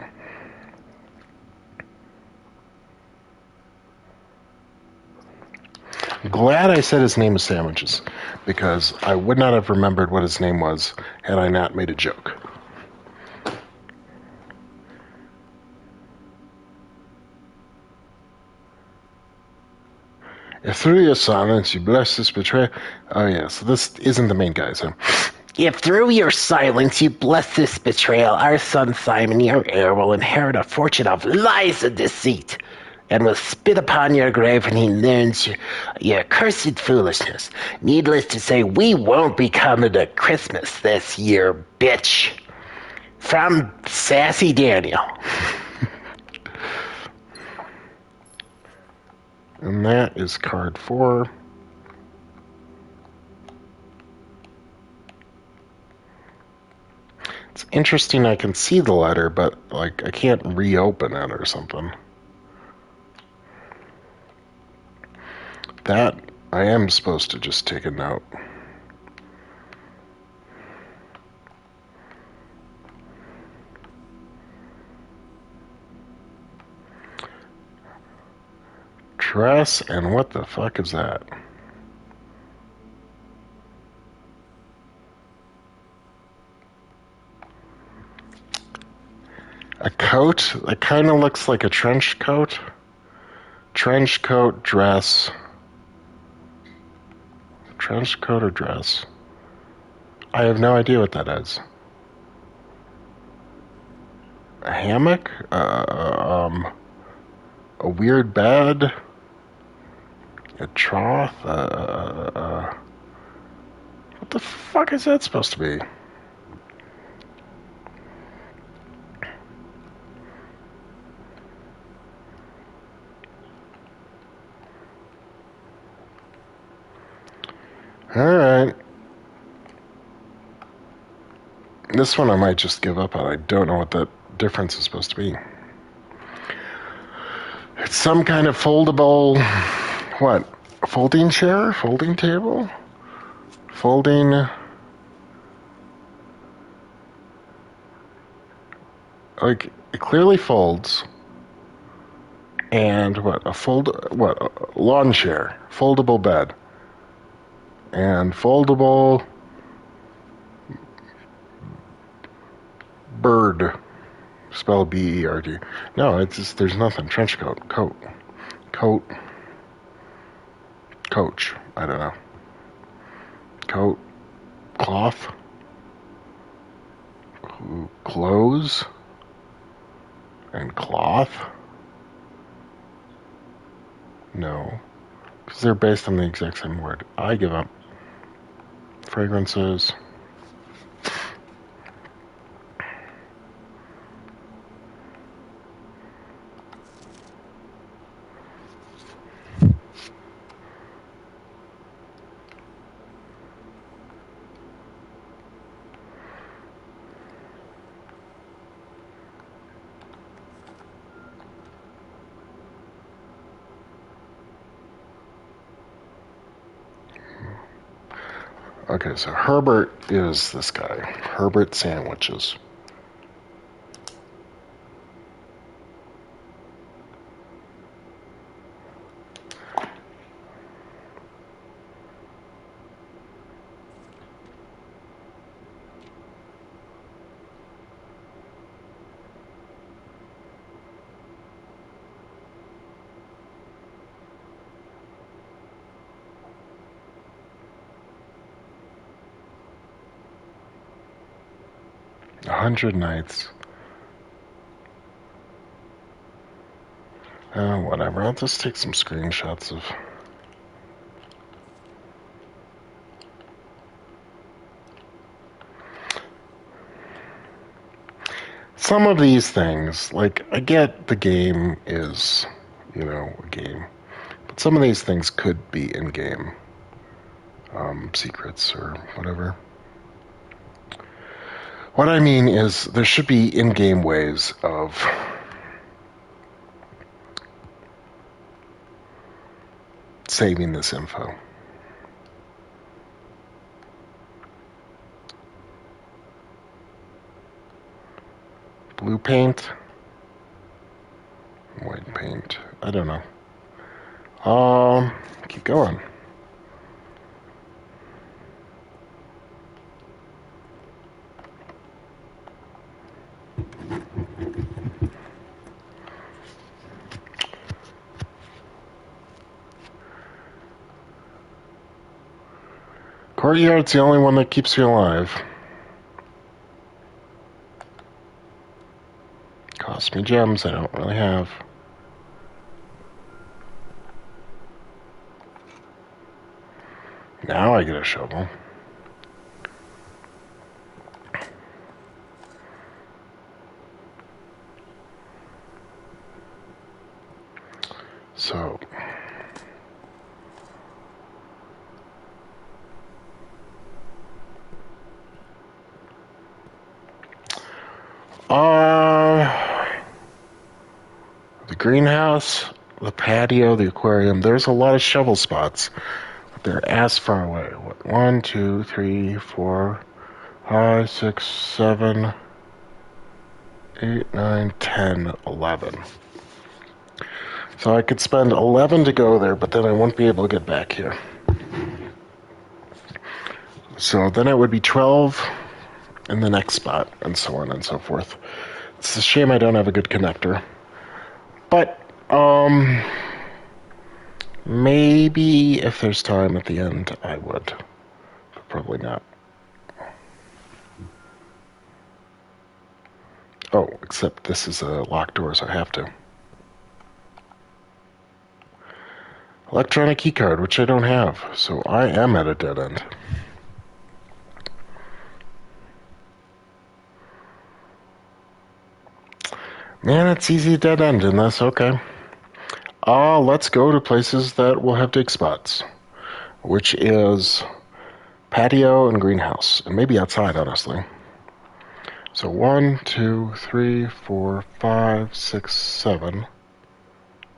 Glad I said his name was Sandwiches, because I would not have remembered what his name was had I not made a joke. If through your silence you bless this betrayal... Oh, yeah, so this isn't the main guy, so... If through your silence you bless this betrayal, our son Simon, your heir, will inherit a fortune of lies and deceit, and will spit upon your grave when he learns your cursed foolishness. Needless to say, we won't be coming to Christmas this year, bitch. From Sassy Daniel. And that is card 4. It's interesting I can see the letter, but, like, I can't reopen it or something. That, I am supposed to just take a note. Dress, and what the fuck is that? A coat? It kind of looks like a trench coat. Trench coat, dress. Trench coat or dress? I have no idea what that is. A hammock? A weird bed? A trough? What the fuck is that supposed to be? Alright. This one I might just give up on. I don't know what that difference is supposed to be. It's some kind of foldable... What? Folding chair? Folding table? Folding... Like, it clearly folds. And what? A lawn chair. Foldable bed. And foldable... bird. Spelled B-E-R-D. No, it's just, there's nothing. Trench coat. Coat. Coach. I don't know. Coat. Cloth. Clothes. And cloth. No. Because they're based on the exact same word. I give up. Fragrances. Okay, so Herbert is this guy. Herbert Sandwiches. "100 Nights." Whatever. I'll just take some screenshots of... Some of these things, like, I get the game is, a game. But some of these things could be in-game secrets or whatever. What I mean is there should be in-game ways of saving this info. Blue paint? White paint. I don't know. Keep going. Courtyard's the only one that keeps me alive. Cost me gems I don't really have. Now I get a shovel. So... the greenhouse, the patio, the aquarium, there's a lot of shovel spots. But they're ass far away. What, 1, 2, 3, 4, 5, 6, 7, 8, 9, 10, 11. So I could spend 11 to go there, but then I won't be able to get back here. So then it would be 12 in the next spot, and so on and so forth. It's a shame I don't have a good connector. But, maybe if there's time at the end, I would. But probably not. Oh, except this is a locked door, so I have to. Electronic keycard, which I don't have, so I am at a dead end. Man, it's easy to dead end in this, okay. Let's go to places that will have dig spots, which is patio and greenhouse, and maybe outside, honestly. So 1, 2, 3, 4, 5, 6, 7,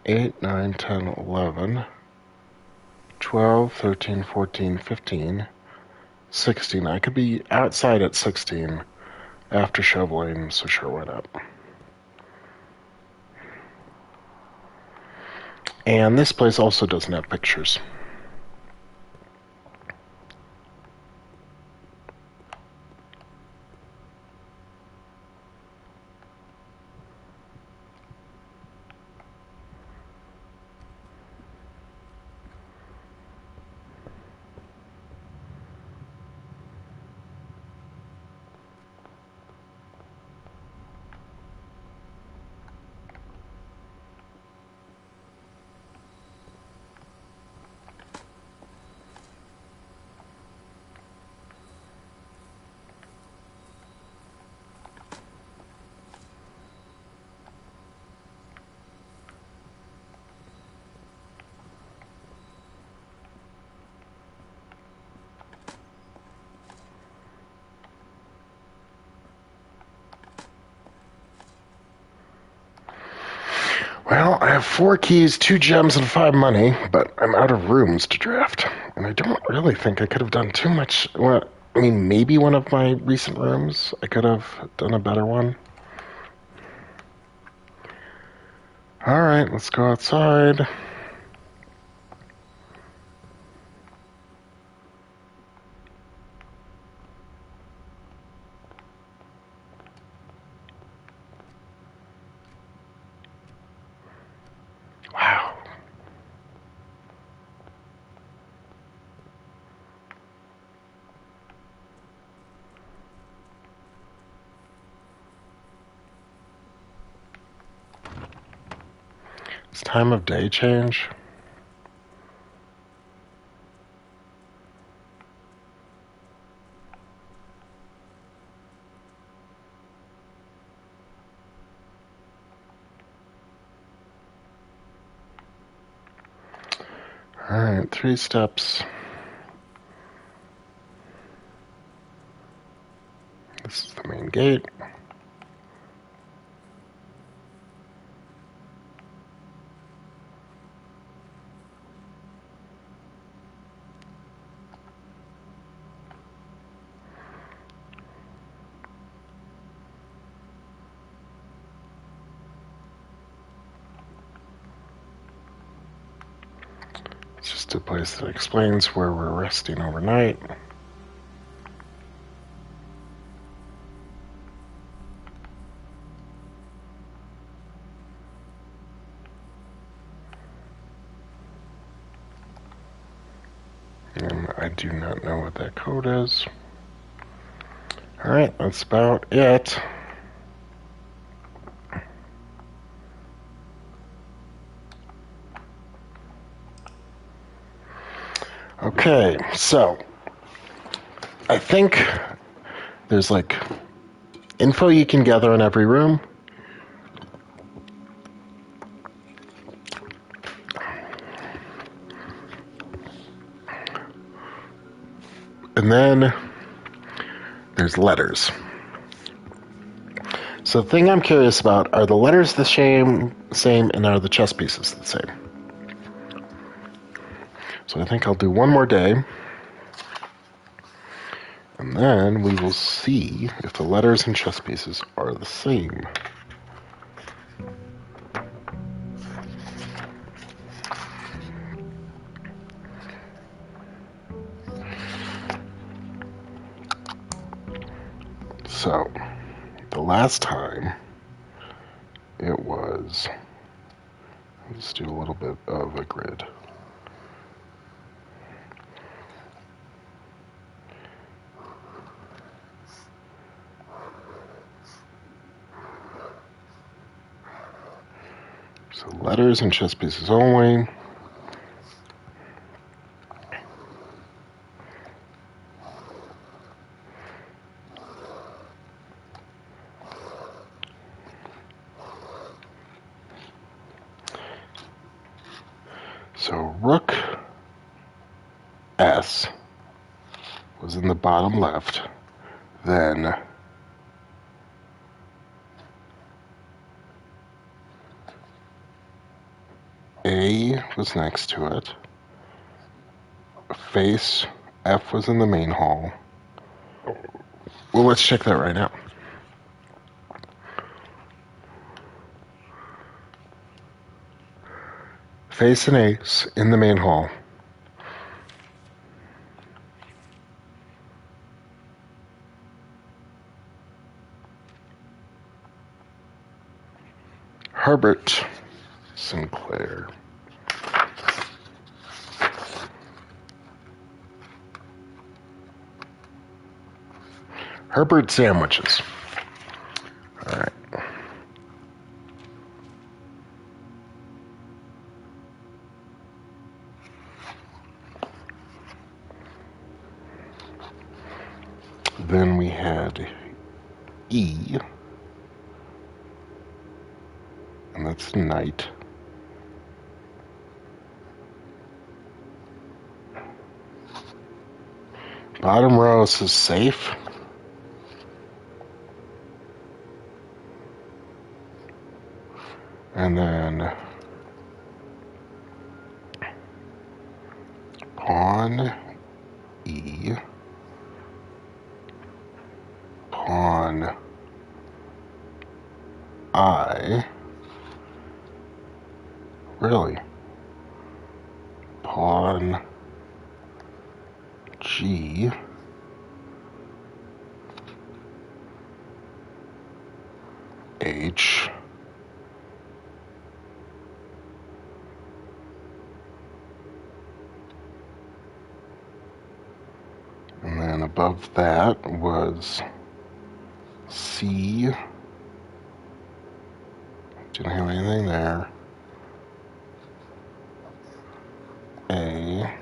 8, 9, 10, 11, 12, 13, 14, 15, 16. I could be outside at 16 after shoveling, so sure, why not? And this place also doesn't have pictures. Well, I have 4 keys, 2 gems, and 5 money, but I'm out of rooms to draft. And I don't really think I could have done too much. Well, I mean, maybe one of my recent rooms, I could have done a better one. Alright, let's go outside. Wow. It's time of day change. Alright, 3 steps. This is the main gate. It's just a place that explains where we're resting overnight. And I do not know what that code is. Alright, that's about it. Okay, so I think there's like info you can gather in every room. And then there's letters. So the thing I'm curious about, are the letters the same, and are the chess pieces the same? So I think I'll do one more day. And then we will see if the letters and chess pieces are the same. So, the last time it was, let's do a little bit of a grid. So letters and chess pieces only. So rook S was in the bottom left, then A was next to it, face F was in the main hall. Well, let's check that right now. Face and ace in the main hall. Herbert Sinclair. Herbert sandwiches. All right. Then we had E, and that's knight. Bottom row is safe. And then pawn E, pawn I, really, pawn G, H, and then above that was C, didn't have anything there, A,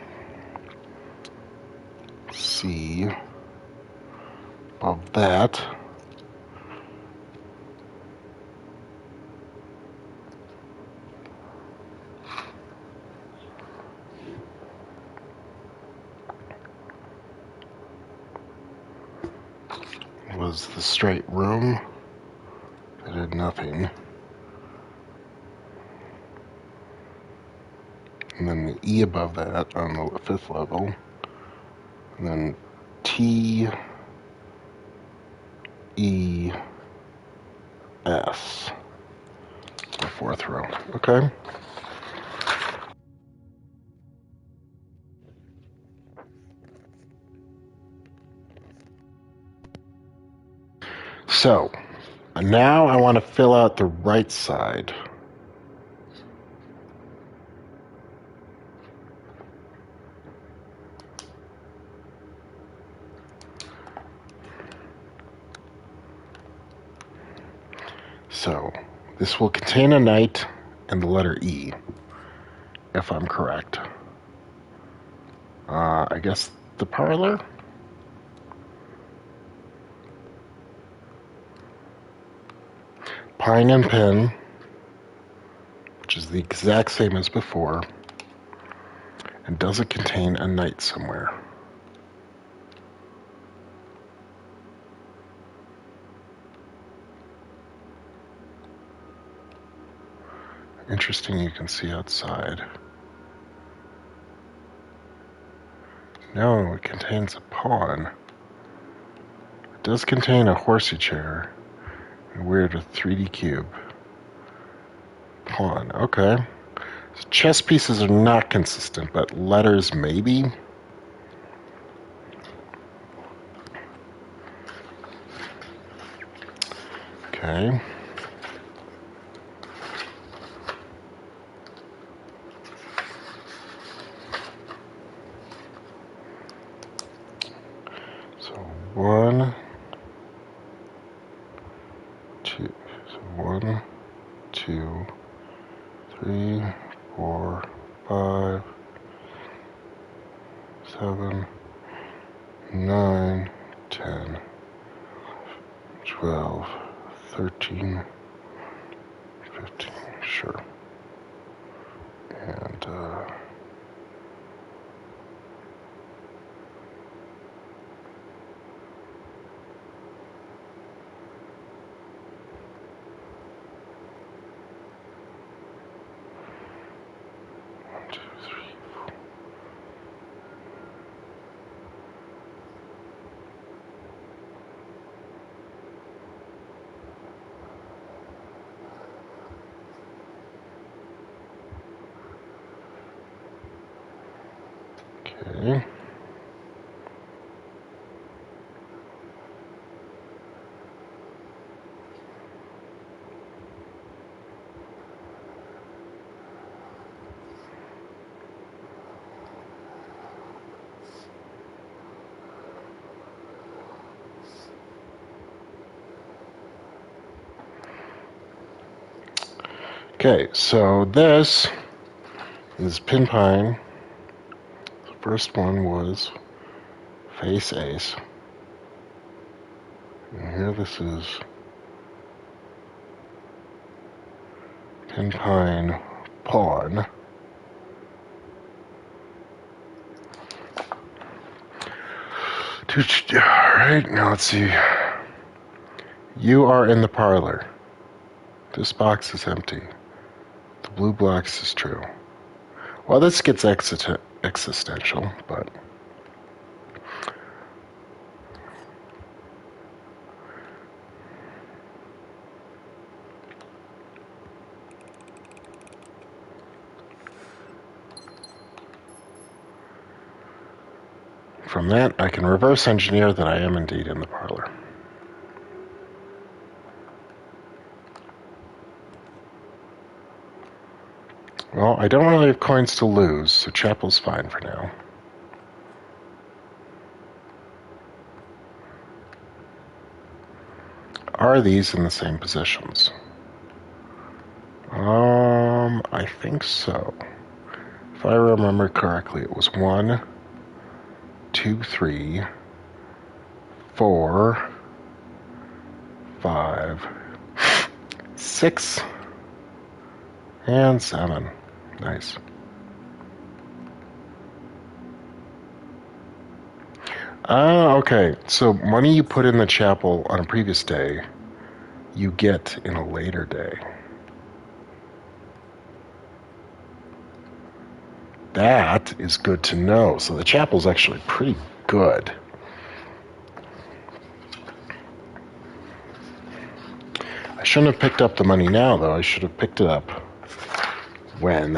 C, above that was the straight room that had nothing. And then the E above that on the 5th level. And then T, E, S, the 4th row. Okay. So, now I want to fill out the right side. So, this will contain a knight and the letter E, if I'm correct. I guess the parlor? Pine and pin, which is the exact same as before. And does it contain a knight somewhere? Interesting, you can see outside. No, it contains a pawn. It does contain a horsey chair. And weird, a 3D cube. Pawn, okay. So chess pieces are not consistent, but letters maybe? Okay. So 1, 2, so 1, 2, 3, 4, 5, 7, 9, 10, 12, 13, 15, sure. And, 1, 2, 3, 4. Okay. Okay, so this is Pin Pine. The first one was Face Ace. And here this is Pin Pine Pawn. Alright, now let's see. You are in the parlor. This box is empty. The blue box is true. Well, this gets existential, but... From that, I can reverse engineer that I am indeed in the parlor. Well, I don't really have coins to lose, so chapel's fine for now. Are these in the same positions? I think so. If I remember correctly, it was 1, 2, 3, 4, 5, 6, and 7. Nice. Okay. So money you put in the chapel on a previous day, you get in a later day. That is good to know. So the chapel's actually pretty good. I shouldn't have picked up the money now, though. I should have picked it up when...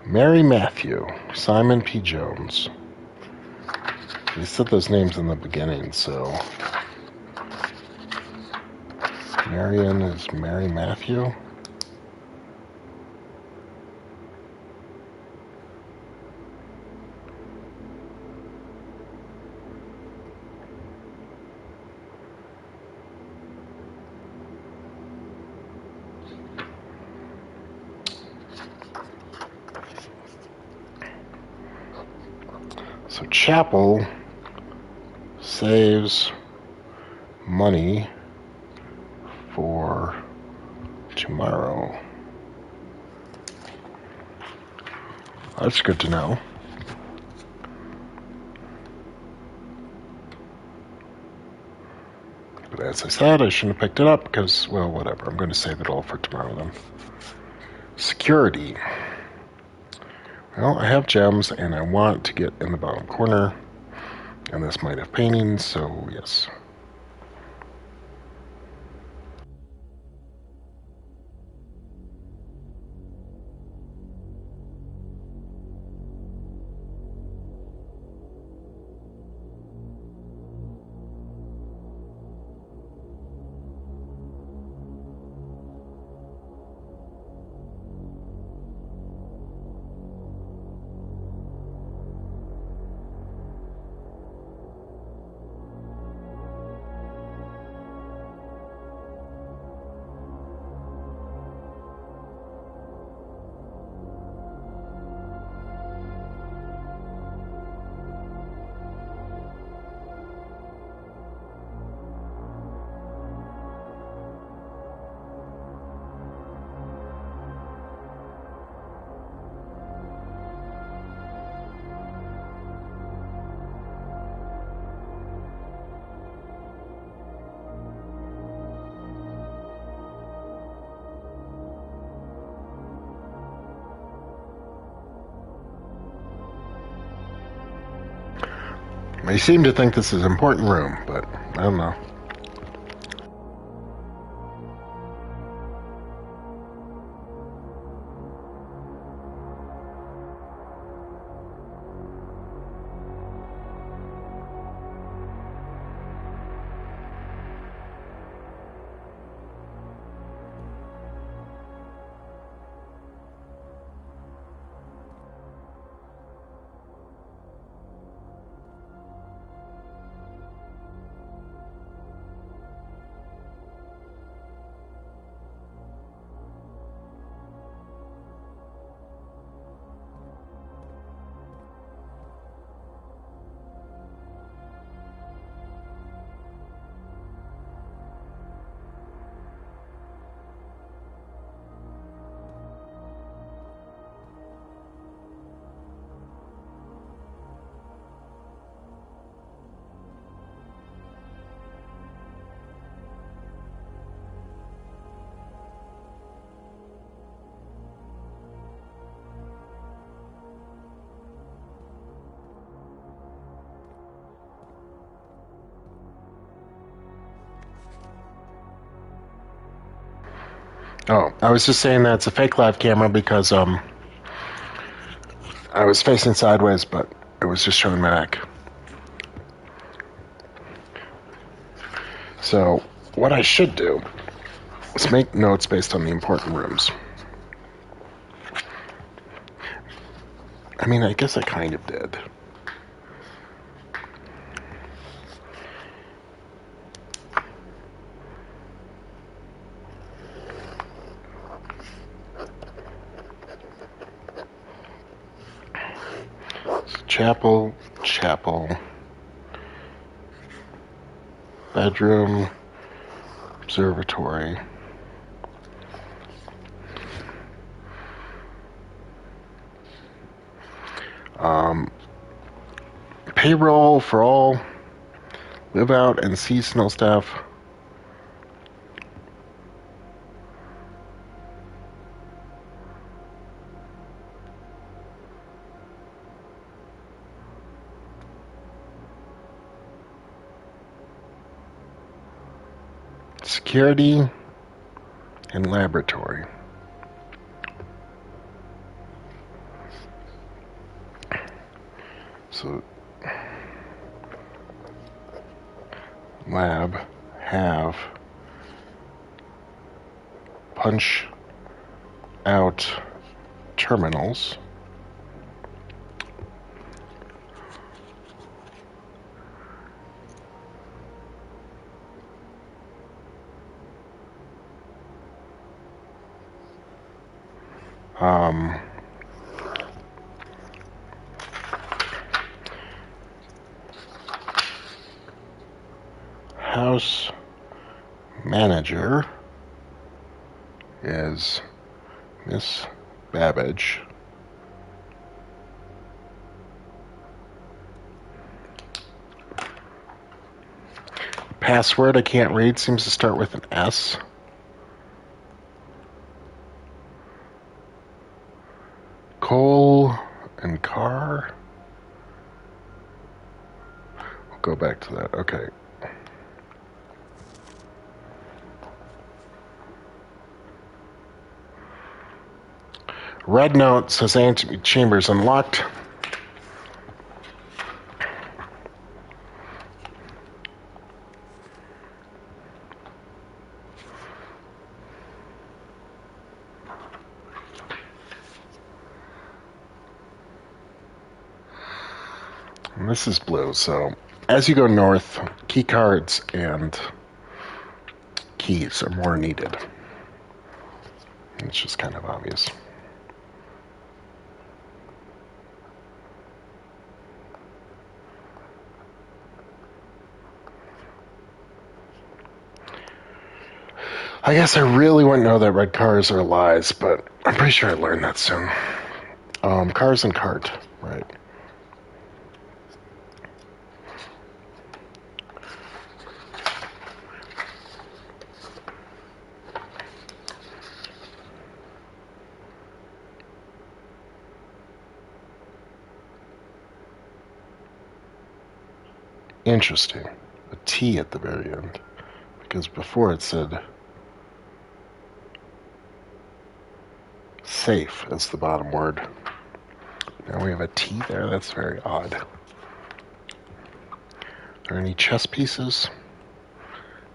Mary Matthew, Simon P. Jones. They said those names in the beginning, so... Marion is Mary Matthew. So chapel saves money for tomorrow. That's good to know. But as I said, I shouldn't have picked it up because, well, whatever. I'm going to save it all for tomorrow then. Security. Well, I have gems and I want to get in the bottom corner. And this might have paintings, so yes. They seem to think this is an important room, but I don't know. Oh, I was just saying that it's a fake live camera because I was facing sideways, but it was just showing my neck. So what I should do is make notes based on the important rooms. I mean, I guess I kind of did. Chapel, bedroom, observatory. Payroll for all live out and seasonal staff. Security and laboratory. So lab have punch out terminals. house manager is Miss Babbage. Password I can't read, seems to start with an S. Cole and Carr. We'll go back to that. Okay. Red note says chambers unlocked. And this is blue, so as you go north, key cards and keys are more needed. It's just kind of obvious. I guess I really wouldn't know that red cars are lies, but I'm pretty sure I learned that soon. Cars and cart, right. Interesting. A T at the very end. Because before it said safe as the bottom word. Now we have a T there. That's very odd. Are there any chess pieces?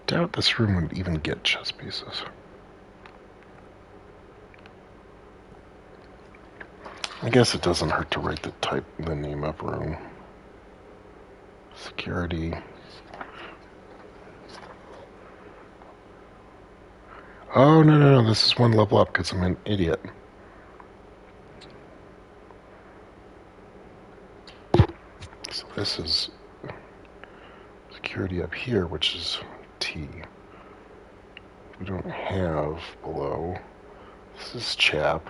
Doubt this room would even get chess pieces. I guess it doesn't hurt to write the name of room. Security. Oh, no, this is one level up because I'm an idiot. So this is security up here, which is T. We don't have below. This is chap.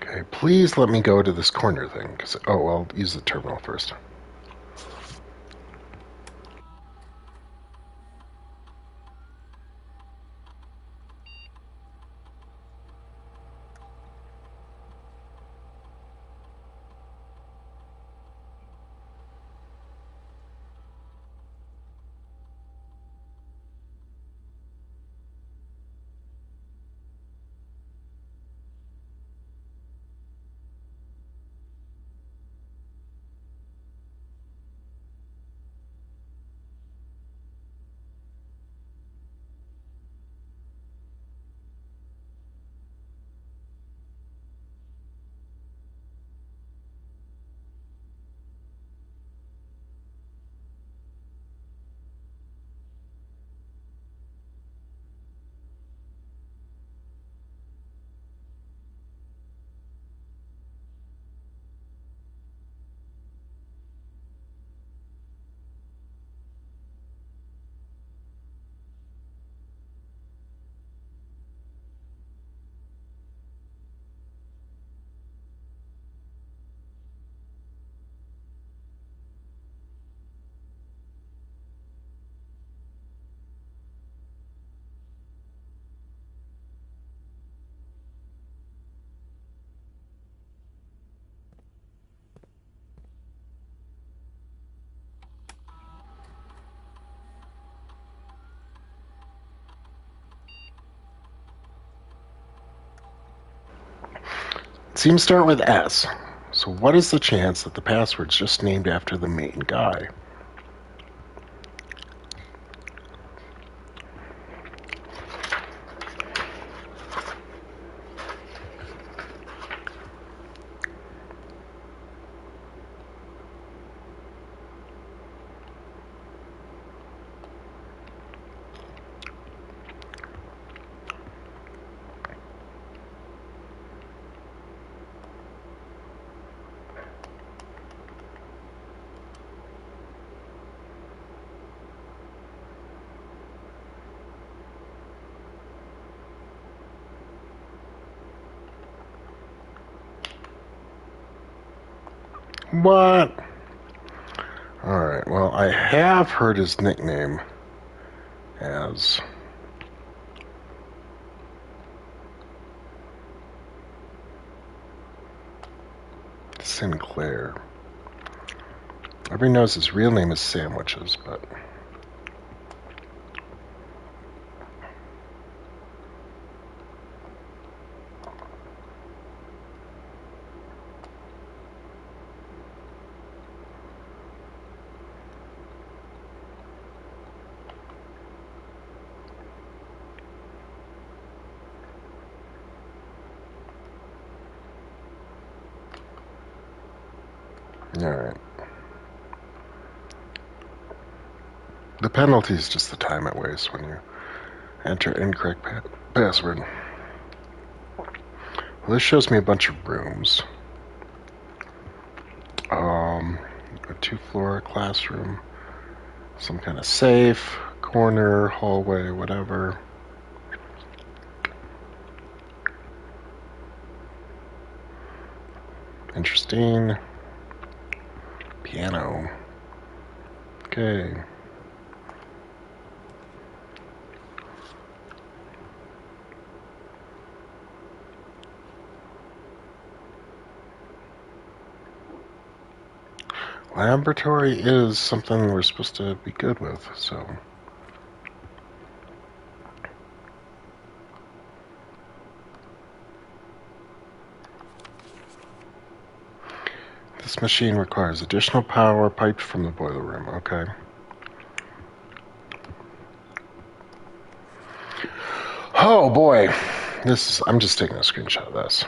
Okay, please let me go to this corner thing. I'll use the terminal first. Seems to start with S. So what is the chance that the password's just named after the main guy? What? Alright, well, I have heard his nickname as Sinclair. Everybody knows his real name is Sandwiches, but... Alright. The penalty is just the time it wastes when you enter incorrect password. Well, this shows me a bunch of rooms. A 2-floor classroom, some kind of safe, corner, hallway, whatever. Interesting. Piano. Okay. Laboratory is something we're supposed to be good with, so... This machine requires additional power piped from the boiler room. Okay. Oh boy. I'm just taking a screenshot of this.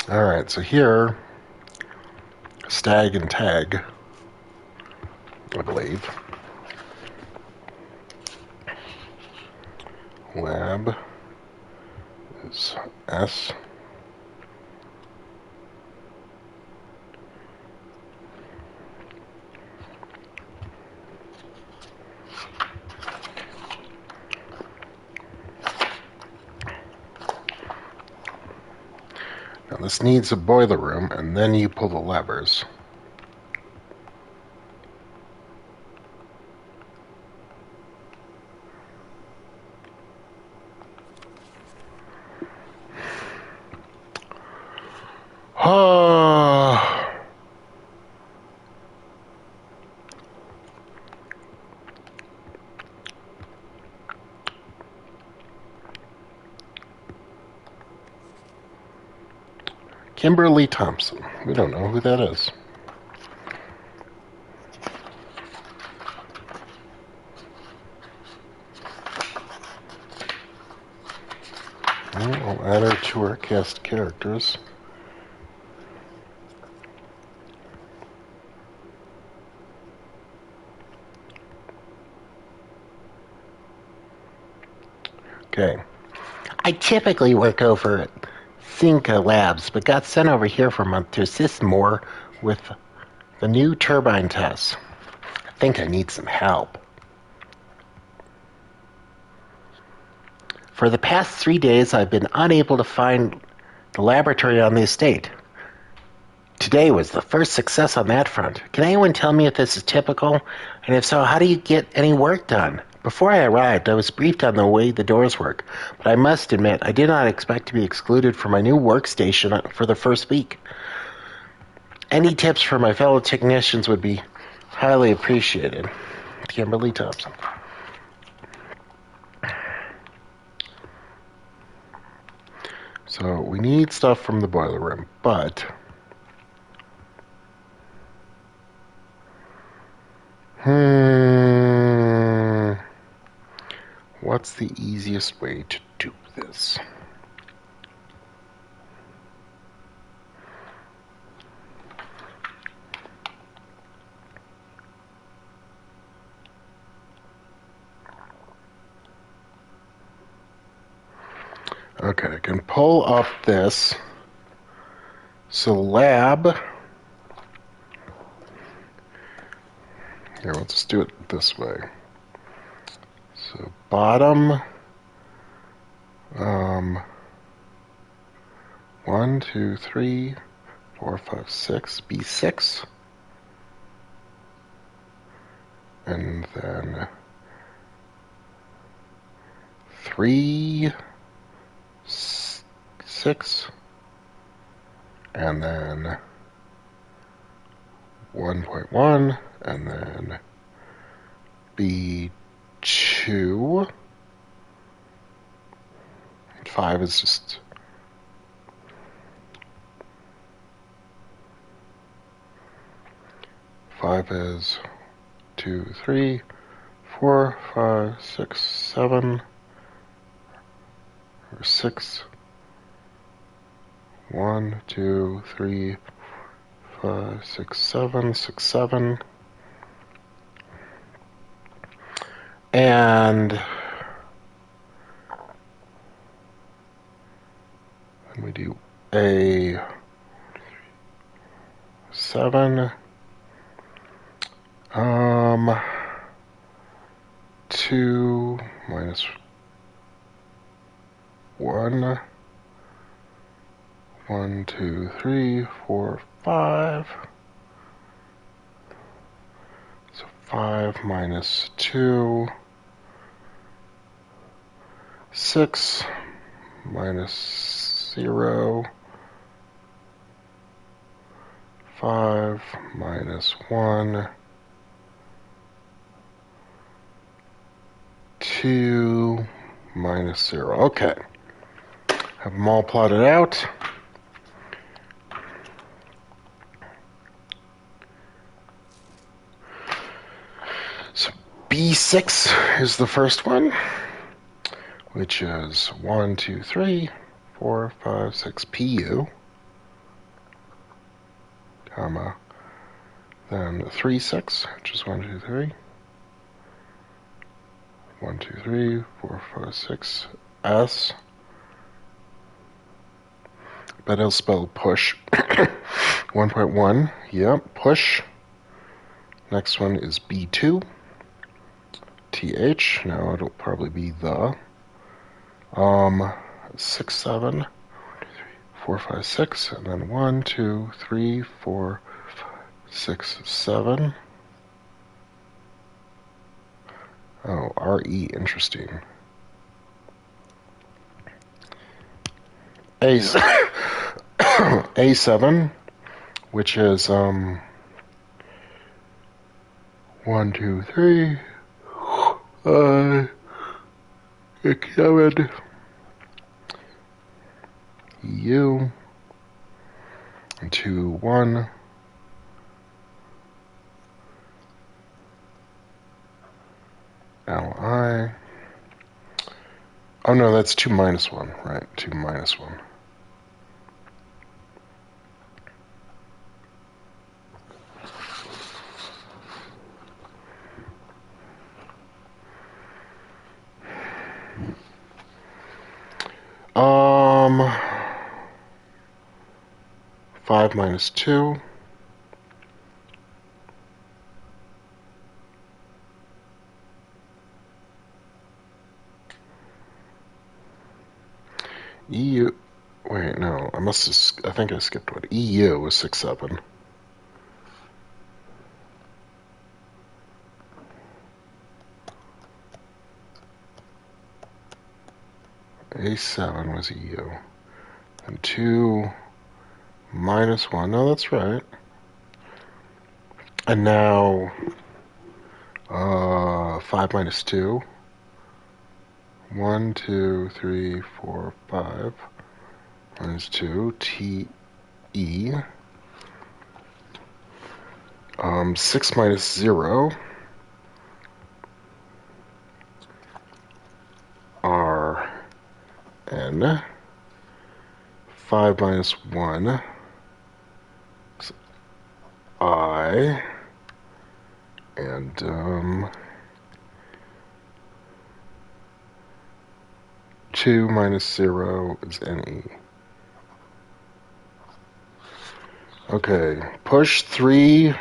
Alright, so here, Stag and Tag, I believe. Lab is S. Now this needs a boiler room, and then you pull the levers. Kimberly Thompson. We don't know who that is. Well, I'll add her to our cast of characters. Okay. I typically work over at Cinca Labs, but got sent over here for a month to assist more with the new turbine tests. I think I need some help. For the past 3 days, I've been unable to find the laboratory on the estate. Today was the first success on that front. Can anyone tell me if this is typical? And if so, how do you get any work done? Before I arrived, I was briefed on the way the doors work, but I must admit, I did not expect to be excluded from my new workstation for the first week. Any tips for my fellow technicians would be highly appreciated. Kimberly Thompson. So we need stuff from the boiler room, but... What's the easiest way to do this? Okay, I can pull up this. So lab. Here, we'll just do it this way. So bottom. 1, 2, 3, 4, 5, 6, B6. And then 3, 6, and then 1.1, and then B2. 5 is just... Five is 2, 3, 4, 5, 6, 7, or 6. 1, 2, 3, 5, 6, 7, 6, 7. And then we do a 7. 2 minus 1. 1, 2, 3, 4, 5. So 5 minus 2. 6 minus 0. 5 minus 1. 2 minus 0. Okay. Have them all plotted out. So B6 is the first one, which is 1, 2, 3, 4, 5, 6 PU, comma, then 3, 6, which is 1, 2, 3. 1, 2, 3, 4, 5, 6, S. But it'll spell push. 1.1, yep, push. Next one is B2. TH, no, it'll probably be the. 6, 7, 4, 5, 6, and then 1, 2, 3, 4, 5, 6, 7. Oh, RE, interesting. A7, which is 1, 2, 3, 5, 6, 7. U, 2, 1. Li. Oh no, that's 2 minus 1, right? 2 minus 1. Um, 5 minus 2. EU, wait, no, I think I skipped one. EU was 6, 7. A7 was EU. And 2 minus 1, no, that's right. And now, 5 minus 2. 1, 2, 3, 4, 5, minus 2, TE. 6 minus 0, RN. 5 minus 1, I. And, 2 minus 0 is NE. Okay, push 3.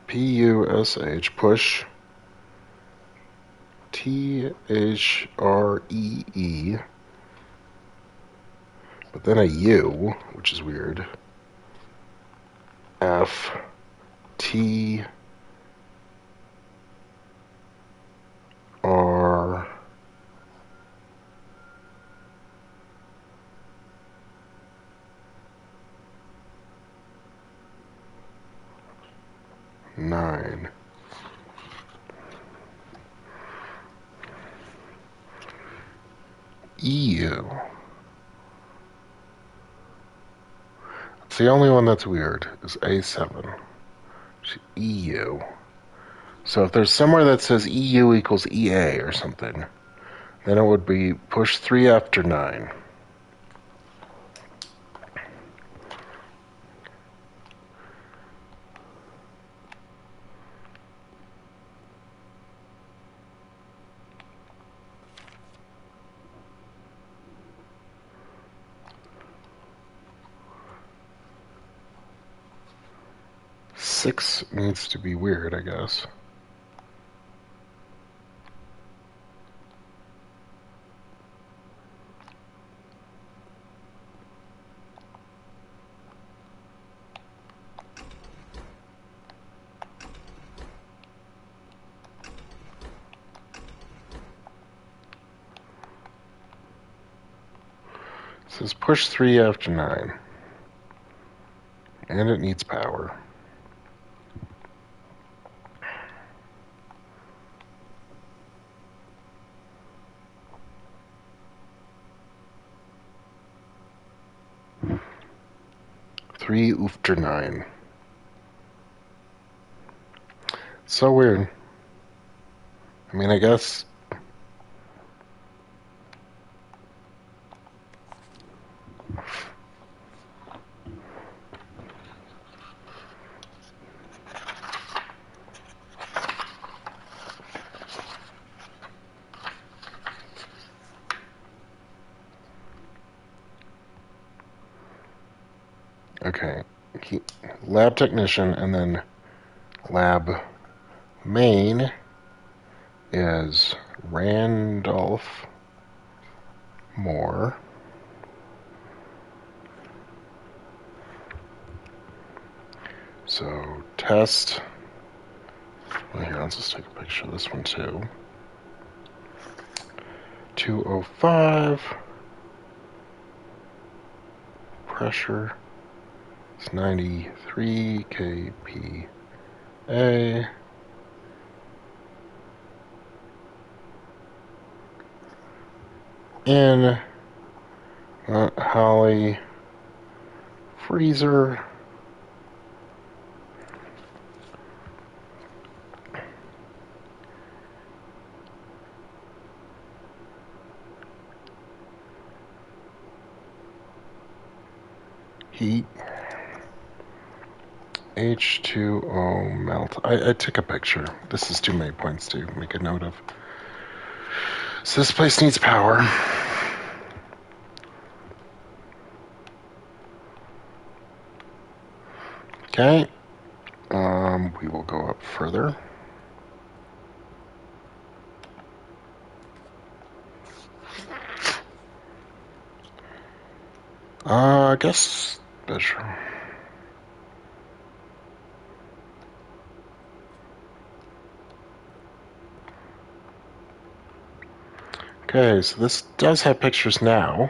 PUSH, push THREE, but then a U, which is weird. F T R 9. EU. It's the only one that's weird, is A7. EU. So if there's somewhere that says EU equals EA or something, then it would be push 3 after 9. Six needs to be weird, I guess. It says push 3 after 9. And it needs power. Three after 9. So weird. I mean, I guess. Okay, lab technician, and then lab main is Randolph Moore. So test. Well, here, let's just take a picture of this one too. 205. Pressure. It's 93 kPa. In Holly freezer. Heat. H2O melt. I took a picture. This is too many points to make a note of. So this place needs power. Okay. We will go up further. I guess better. Okay, so this does have pictures now.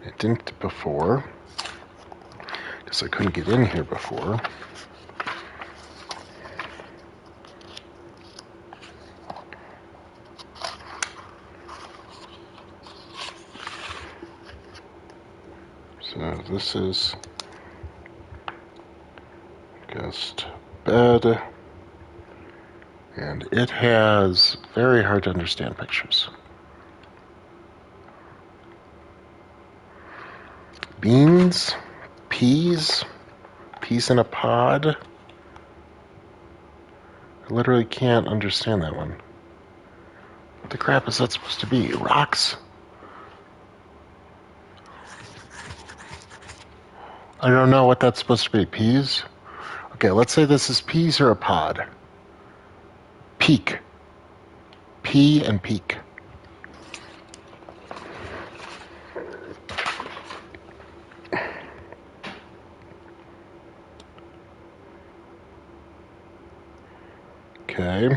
It didn't before. Guess I couldn't get in here before. So this is guest bed, and it has very hard to understand pictures. Beans, peas in a pod. I literally can't understand that one. What the crap is that supposed to be? Rocks? I don't know what that's supposed to be. Peas? Okay, let's say this is peas or a pod. Peak. Pea and peak. Okay.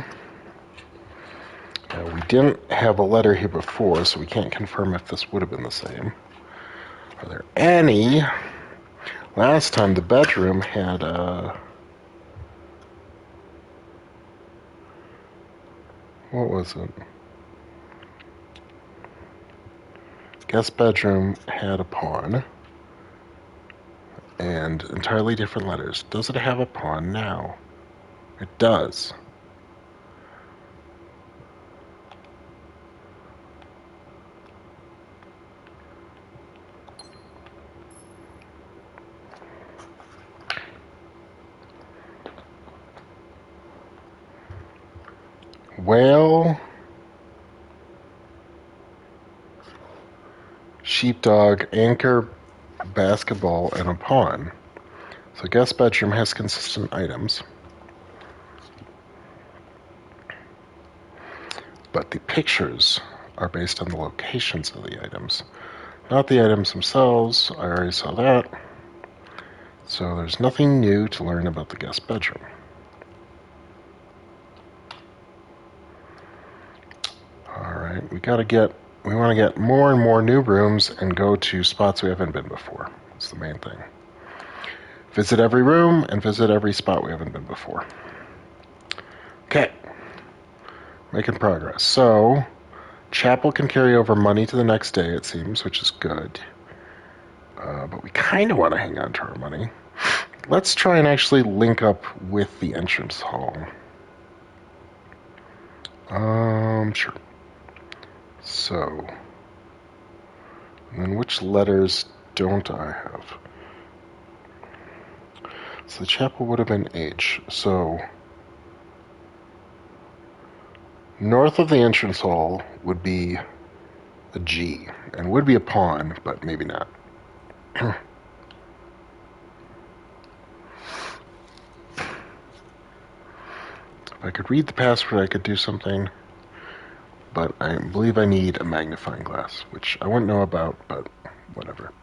We didn't have a letter here before, so we can't confirm if this would have been the same. Are there any? Last time the bedroom had what was it? Guest bedroom had a pawn and entirely different letters. Does it have a pawn now? It does. Whale, sheepdog, anchor, basketball, and a pawn. So guest bedroom has consistent items. But the pictures are based on the locations of the items, not the items themselves. I already saw that. So there's nothing new to learn about the guest bedroom. Alright, we want to get more and more new rooms and go to spots we haven't been before. That's the main thing. Visit every room and visit every spot we haven't been before. Okay. Making progress. So, chapel can carry over money to the next day, it seems, which is good. But we kind of want to hang on to our money. Let's try and actually link up with the entrance hall. Sure. So, and then which letters don't I have? So the chapel would have been H. So, north of the entrance hall would be a G, and would be a pawn, but maybe not. If I could read the password, I could do something. But I believe I need a magnifying glass, which I wouldn't know about, but whatever.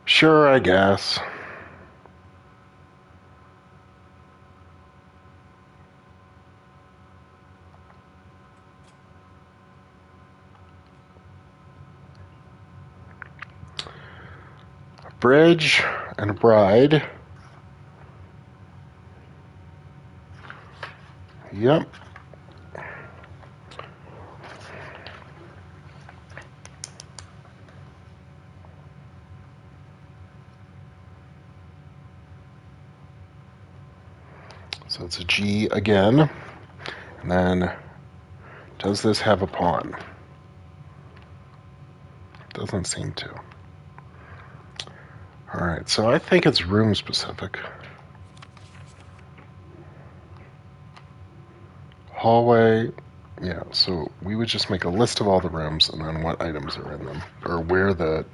Sure, I guess. A bridge and a bride. Yep. So it's a G again. And then, does this have a pawn? Doesn't seem to. Alright, so I think it's room specific. Hallway, yeah, so we would just make a list of all the rooms and then what items are in them, or where the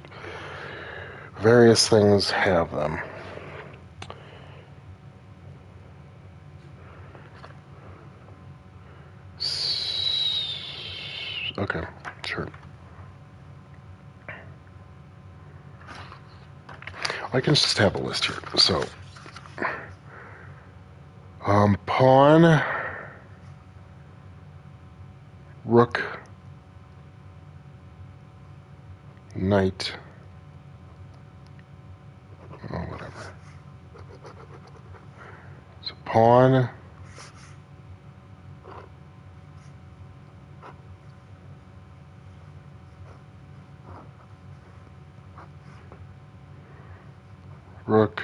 various things have them. Okay, sure. I can just have a list here. So, pawn, rook, knight. Oh, whatever. So pawn. Rook.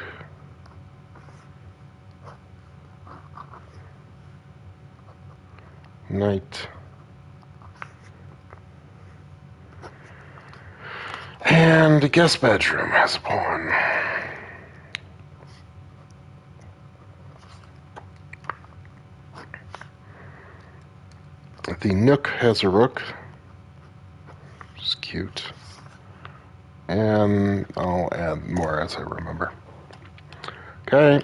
Knight. And the guest bedroom has a pawn. The nook has a rook, which is cute. And I'll add more as I remember. Okay.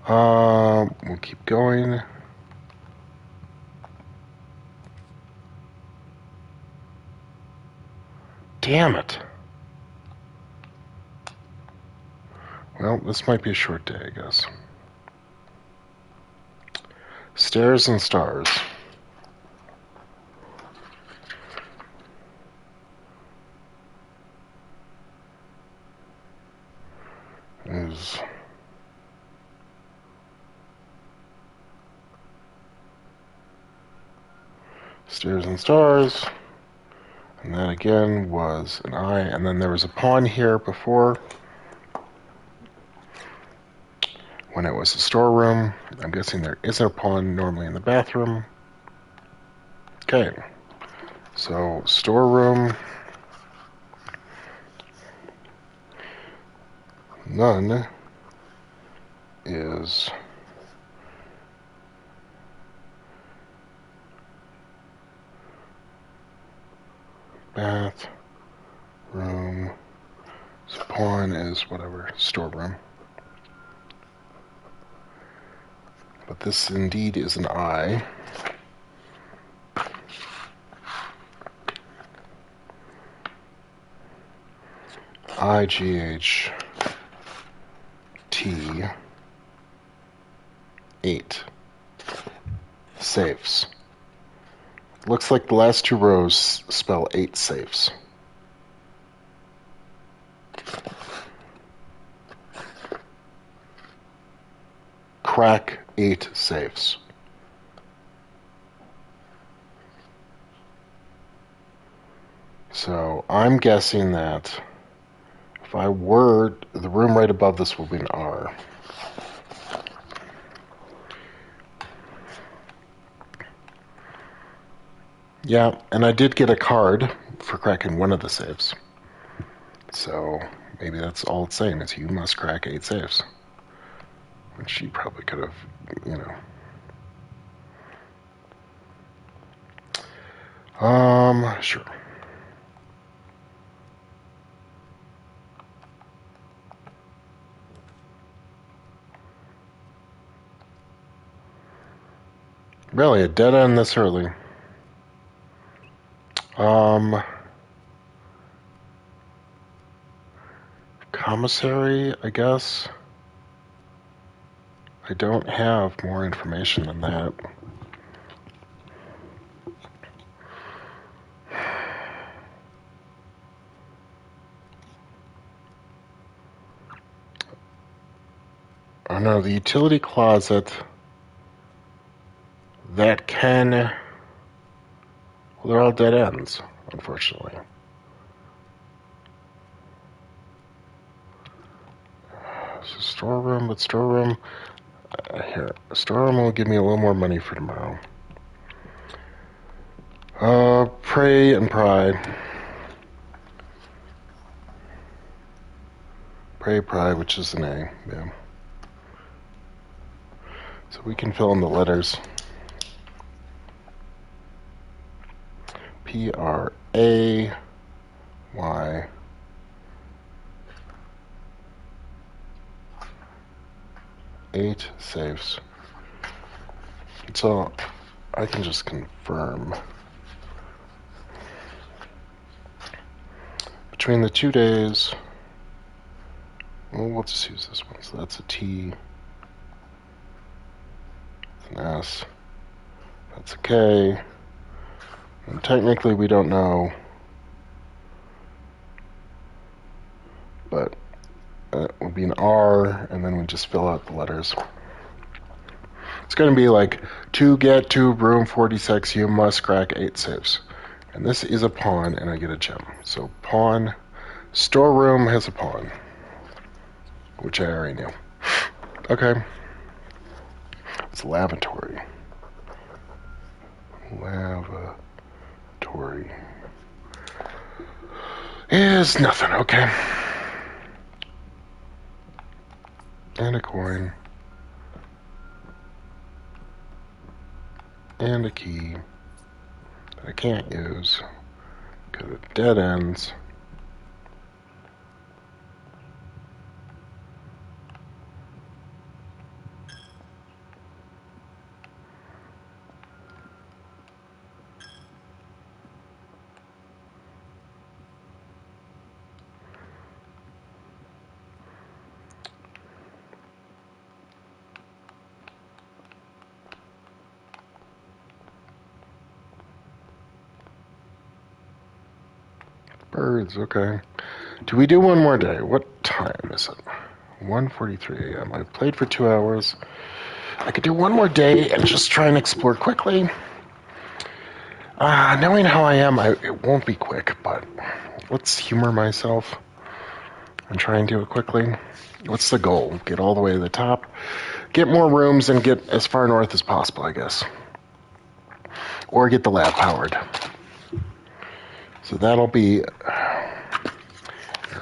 We'll keep going. Damn it. Well, this might be a short day, I guess. Stairs and stars. Is stairs and stars. And that again was an eye, and then there was a pawn here before when it was a storeroom. I'm guessing there isn't a pawn normally in the bathroom. Okay, so storeroom, none is bath room. So pawn is whatever, storeroom. But this indeed is an I. IGHT 8 safes. Looks like the last two rows spell 8 safes. Crack 8 safes. So I'm guessing that if I were, the room right above this will be an R. Yeah, and I did get a card for cracking one of the safes. So maybe that's all it's saying is you must crack 8 safes. Which she probably could have, you know. Sure. Really, a dead end this early. Commissary, I guess. I don't have more information than that. Oh no, the utility closet that can... Well, they're all dead ends, unfortunately. So storeroom, but storeroom... here, storeroom will give me a little more money for tomorrow. Prey and pride. Prey, pride, which is an A, yeah. So we can fill in the letters. P-R-A-Y. Eight safes. So I can just confirm. Between the 2 days, well, we'll just use this one. So that's a T. That's an S. That's a K. And technically we don't know would be an R, and then we just fill out the letters. It's going to be like, to get to room 46, you must crack 8 safes. And this is a pawn, and I get a gem. So pawn, storeroom has a pawn, which I already knew. Okay. It's lavatory. Lavatory is nothing, okay. And a coin. And a key that I can't use because it dead ends. Birds, okay. Do we do one more day? What time is it? 1:43 a.m. I've played for 2 hours. I could do one more day and just try and explore quickly. Knowing how I am, it won't be quick, but let's humor myself and try and do it quickly. What's the goal? Get all the way to the top, get more rooms, and get as far north as possible, I guess. Or get the lab powered. So that'll be...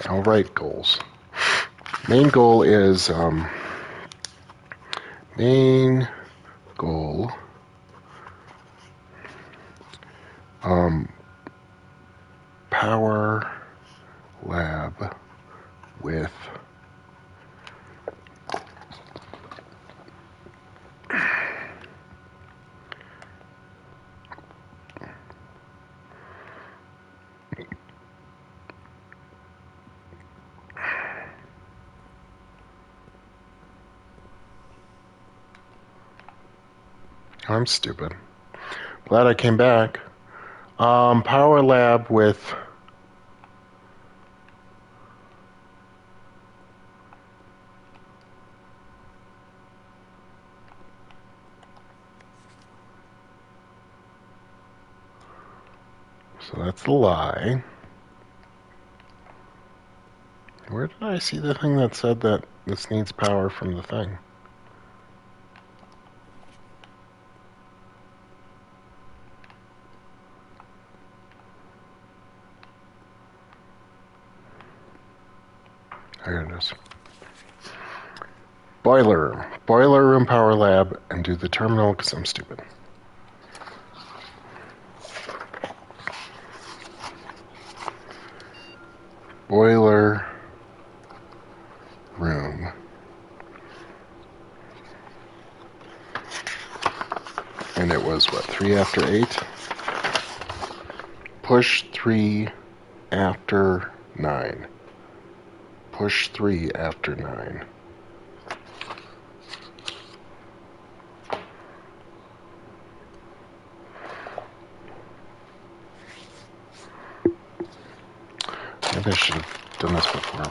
I'll write goals. Main goal is... main goal... power lab with I'm stupid. Glad I came back. Power lab with so that's the lie. Where did I see the thing that said that this needs power from the thing? Here it is. Boiler room. Boiler room power lab, and do the terminal because I'm stupid. Boiler room. And it was what, 3 after 8? Push 3 after 9. Push 3 after 9. Maybe I should have done this before.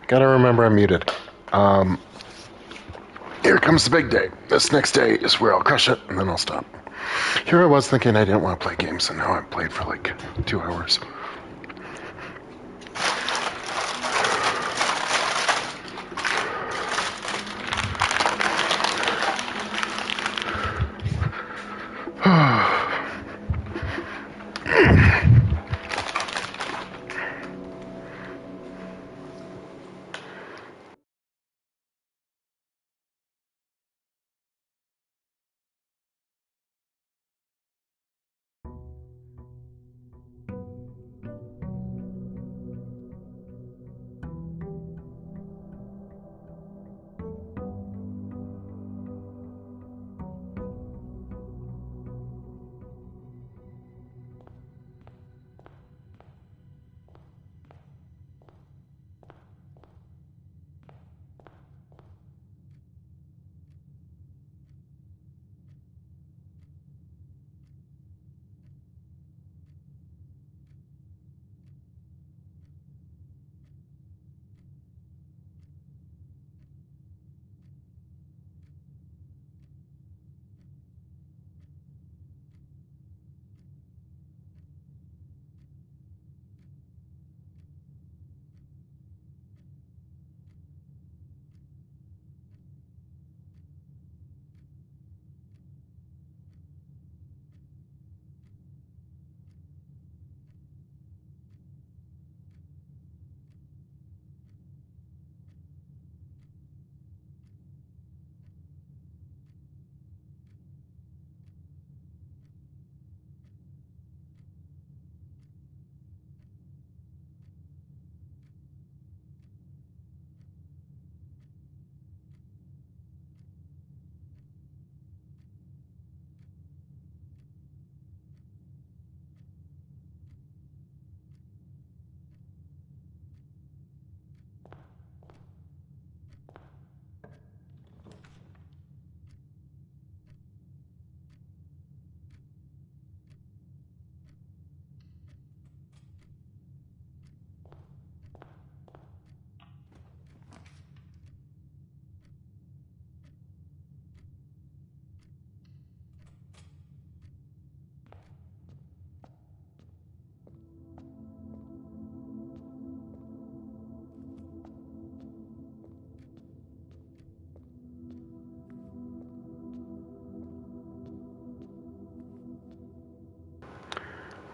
Gotta remember I'm muted. Here comes the big day. This next day is where I'll crush it, and then I'll stop. Here I was thinking I didn't want to play games, and now I've played for like 2 hours.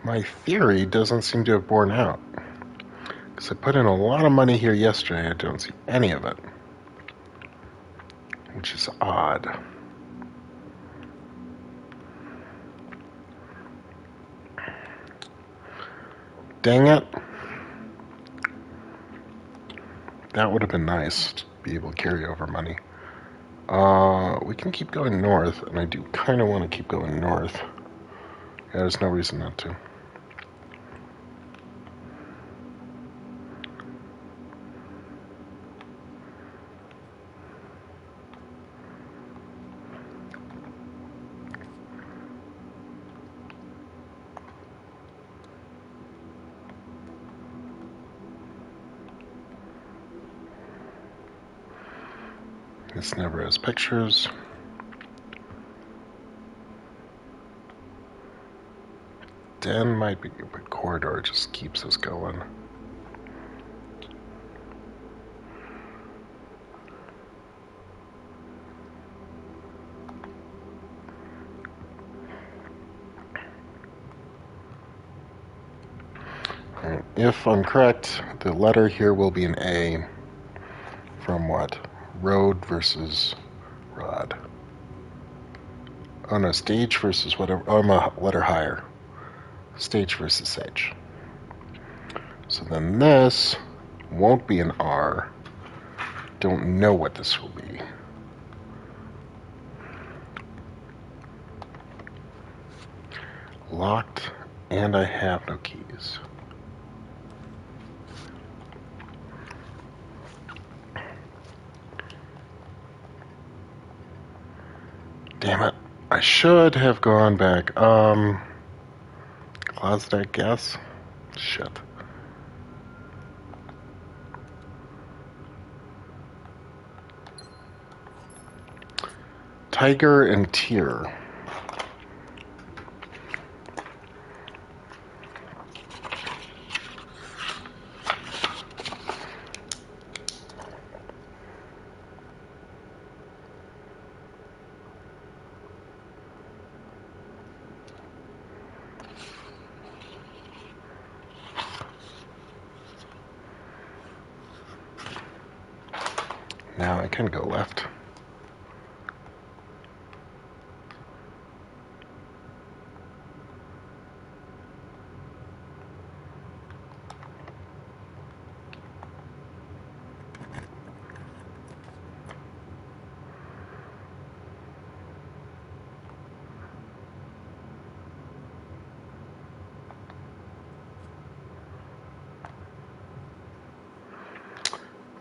My theory doesn't seem to have borne out. Because I put in a lot of money here yesterday, I don't see any of it. Which is odd. Dang it. That would have been nice to be able to carry over money. We can keep going north, and I do kind of want to keep going north. Yeah, there's no reason not to. This never has pictures. Den might be, but corridor just keeps us going. And if I'm correct, the letter here will be an A from what? Road versus rod. Oh no, stage versus whatever. Oh, I'm a letter higher. Stage versus sage. So then this won't be an R. Don't know what this will be. Locked, and I have no keys. Damn it. I should have gone back. Closet, I guess? Shit. Tiger and Tear. Now I can go left.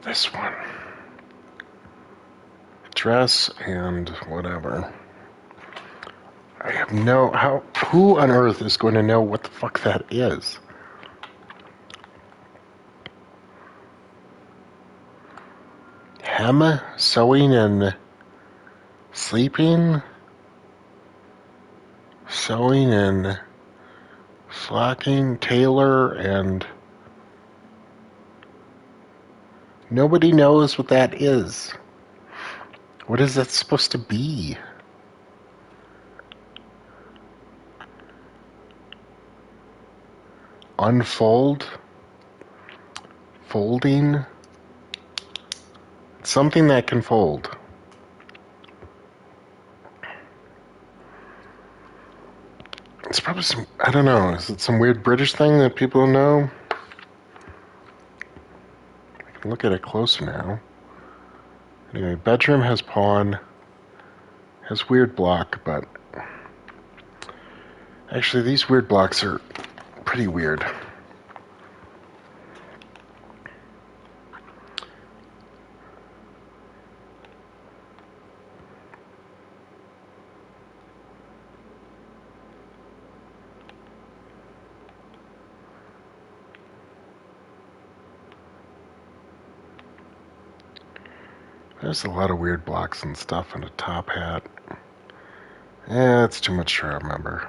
This one. Dress and whatever. I have who on earth is going to know what the fuck that is? Hem, sewing and sleeping? Sewing and slacking, tailor, and nobody knows what that is. What is that supposed to be? Unfold? Folding? Something that can fold. It's probably some, I don't know, is it some weird British thing that people know? I can look at it closer now. Anyway, bedroom has pawn, has weird block, but actually these weird blocks are pretty weird. There's a lot of weird blocks and stuff and a top hat. Yeah, it's too much to remember.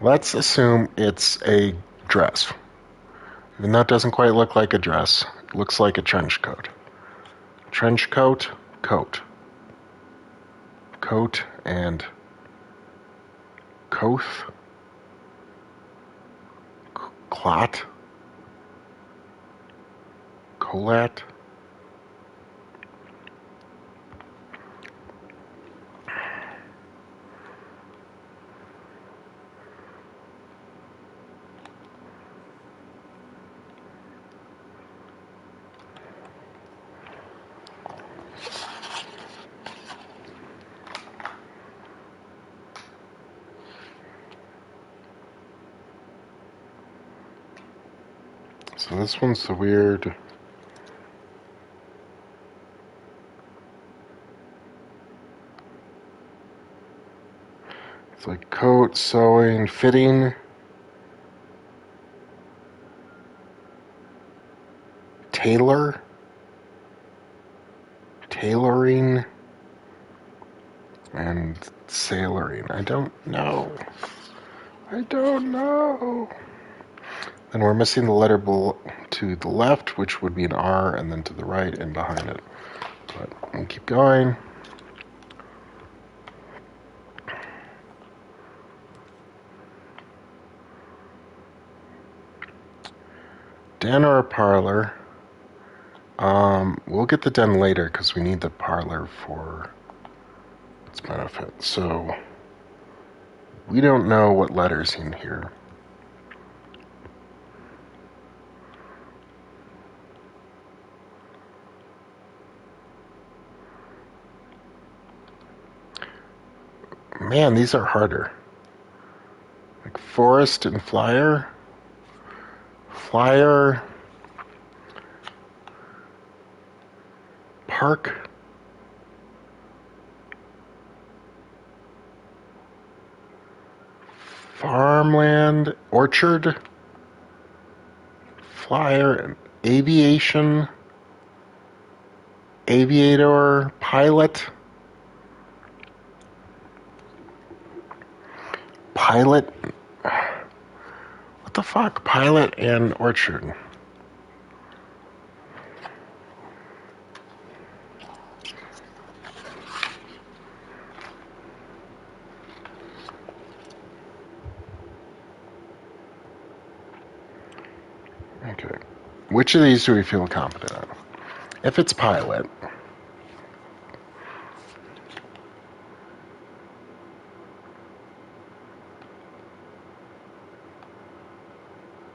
Let's assume it's a dress. And that doesn't quite look like a dress. It looks like a trench coat. Trench coat, coat. Coat and coath. Clot. Colat. So this one's the weird. It's like coat, sewing, fitting. Tailor. Tailoring. And sailoring. I don't know. And we're missing the letter to the left, which would be an R, and then to the right and behind it. But we'll keep going. Den or a parlor? We'll get the den later because we need the parlor for its benefit. So we don't know what letters in here. Man, these are harder. Like forest and flyer. Flyer. Park. farmland, orchard, flyer, aviation, aviator, pilot, pilot. What the fuck? Pilot and orchard. Okay. Which of these do we feel confident on? If it's pilot,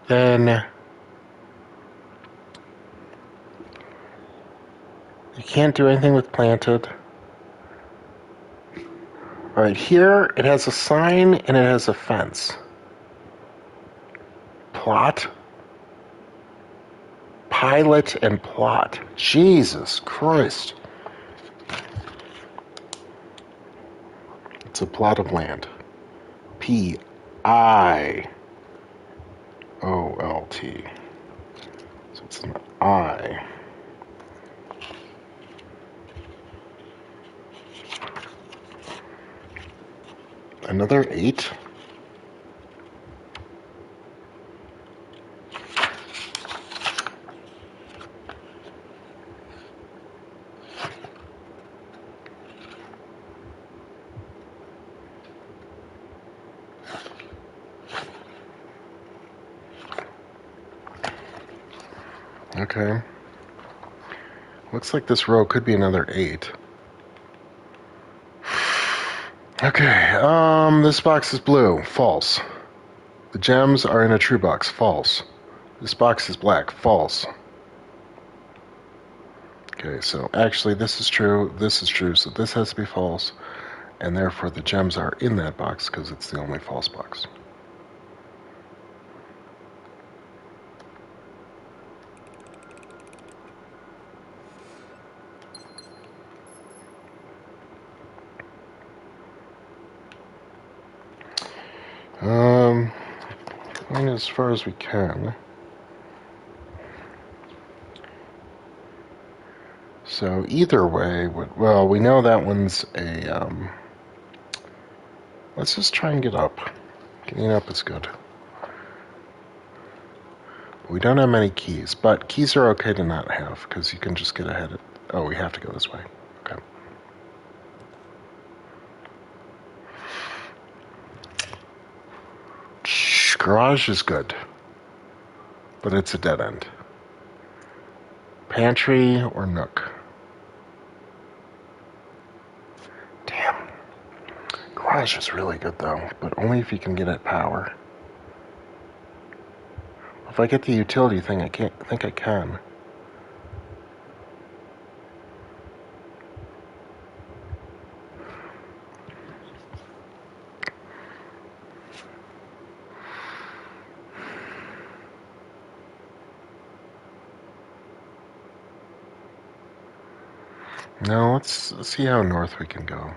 then you can't do anything with planted. All right, here it has a sign and it has a fence. Plot. Pilot and plot. Jesus Christ. It's a plot of land. P-I-O-L-T. So it's an I. Another 8. Okay. Looks like this row could be another 8. Okay, this box is blue. False. The gems are in a true box. False. This box is black. False. Okay, so actually this is true, so this has to be false, and therefore the gems are in that box because it's the only false box. Going as far as we can. So either way, well, we know that one's a, let's just try and get up. Getting up is good. We don't have many keys, but keys are okay to not have, because you can just get ahead of, oh, we have to go this way. Okay. Garage is good, but it's a dead end. Pantry or nook? Damn. Garage is really good though, but only if you can get it power. If I get the utility thing, I think I can. No, let's see how north we can go.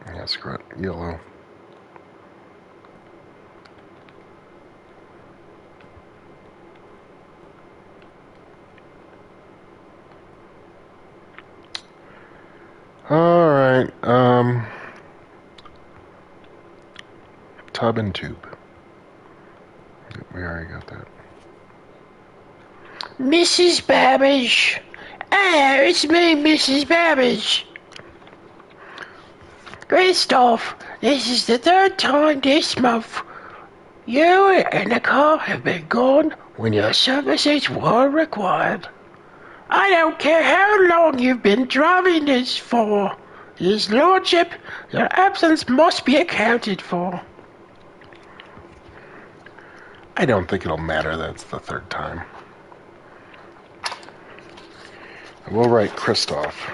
Yeah, screw it. Yellow. Alright, tub and tube. We already got that. Mrs. Babbage! Ah, it's me, Mrs. Babbage! Christoph, this is the 3rd time this month you and the car have been gone when your services were required. I don't care how long you've been driving this for. His lordship, your absence must be accounted for. I don't think it'll matter that it's the 3rd time. We'll write Christoph.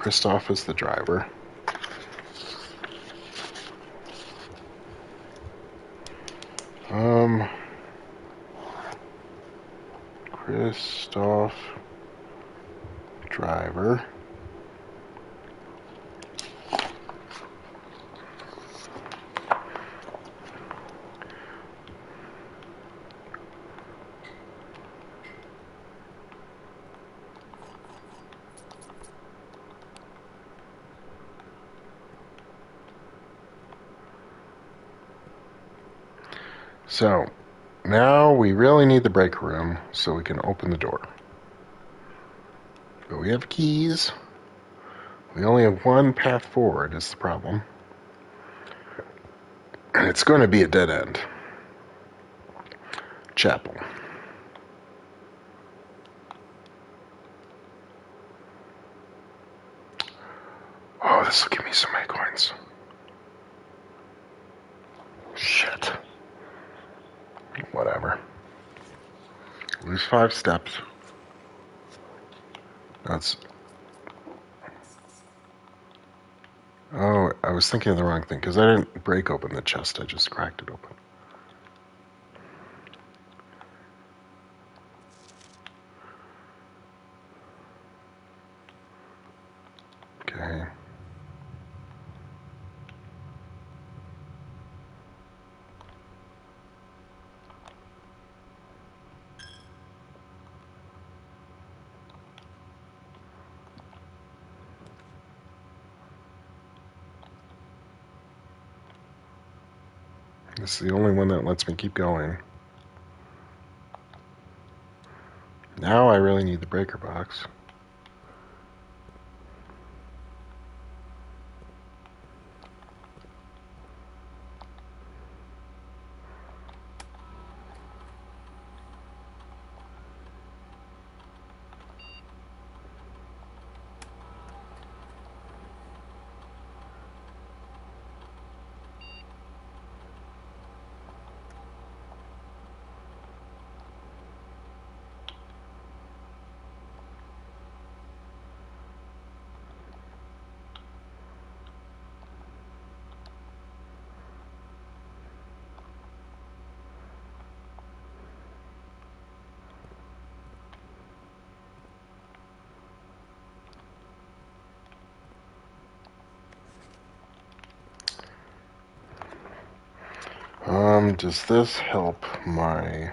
Christoph is the driver. Christoph, driver. So, now we really need the break room so we can open the door. But we have keys. We only have one path forward is the problem. And it's going to be a dead end. Chapel. Oh, this will give me some acorns. Shit. Whatever. There's 5 steps. That's... Oh, I was thinking of the wrong thing, because I didn't break open the chest, I just cracked it open. Okay. This is the only one that lets me keep going. Now I really need the breaker box. Does this help my...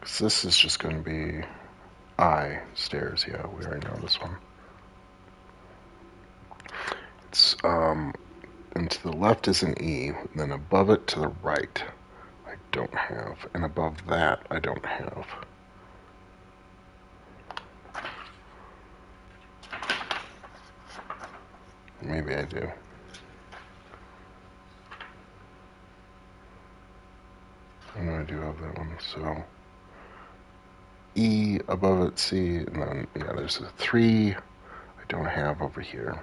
Because this is just going to be stairs, yeah, we already know this one. It's, and to the left is an E, then above it to the right, I don't have, and above that, I don't have. Maybe I do. I know I do have that one, so E, above it, C, and then, yeah, there's a 3 I don't have over here.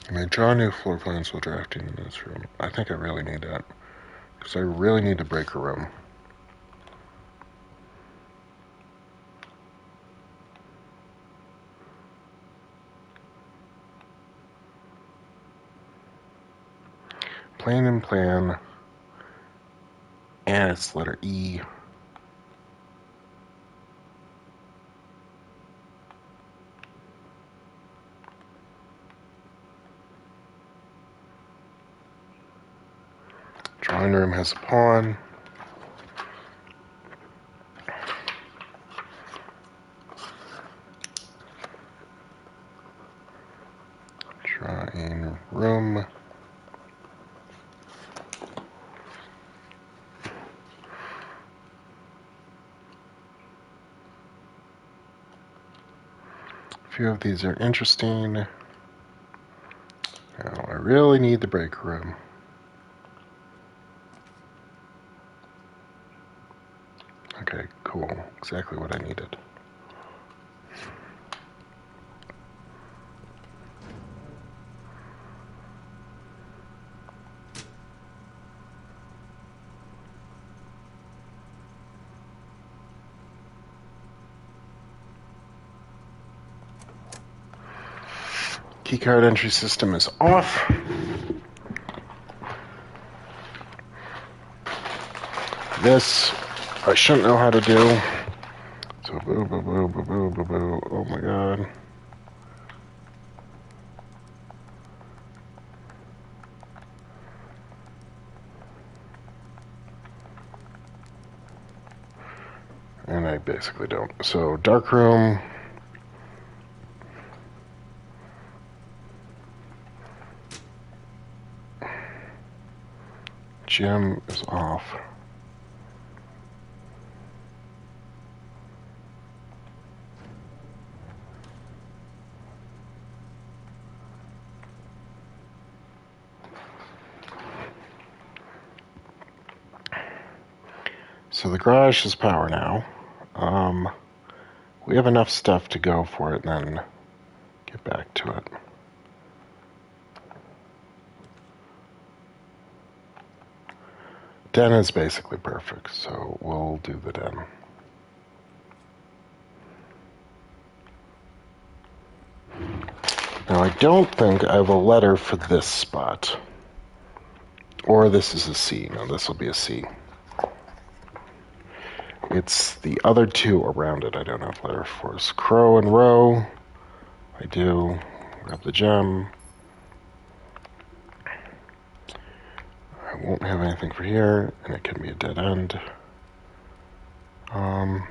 You may draw new floor plans while drafting in this room. I think I really need that, because I really need to break a room. Plan and plan, and it's letter E. Drawing room has a pawn. Drawing room. A few of these are interesting. Now, I really need the break room. Okay, cool. Exactly what I needed. Keycard entry system is off. This I shouldn't know how to do. So boo, boo, boo, boo, boo, boo, boo. Oh my god. And I basically don't. So dark room. Gym is off. So the garage is power now. We have enough stuff to go for it and then get back to it. Den is basically perfect, so we'll do the den. Now I don't think I have a letter for this spot. Or this is a C. No, this will be a C. It's the other two around it I don't have letter for. It's Crow and Row. I do. Grab the gem. I won't have anything for here, and it can be a dead end. Don't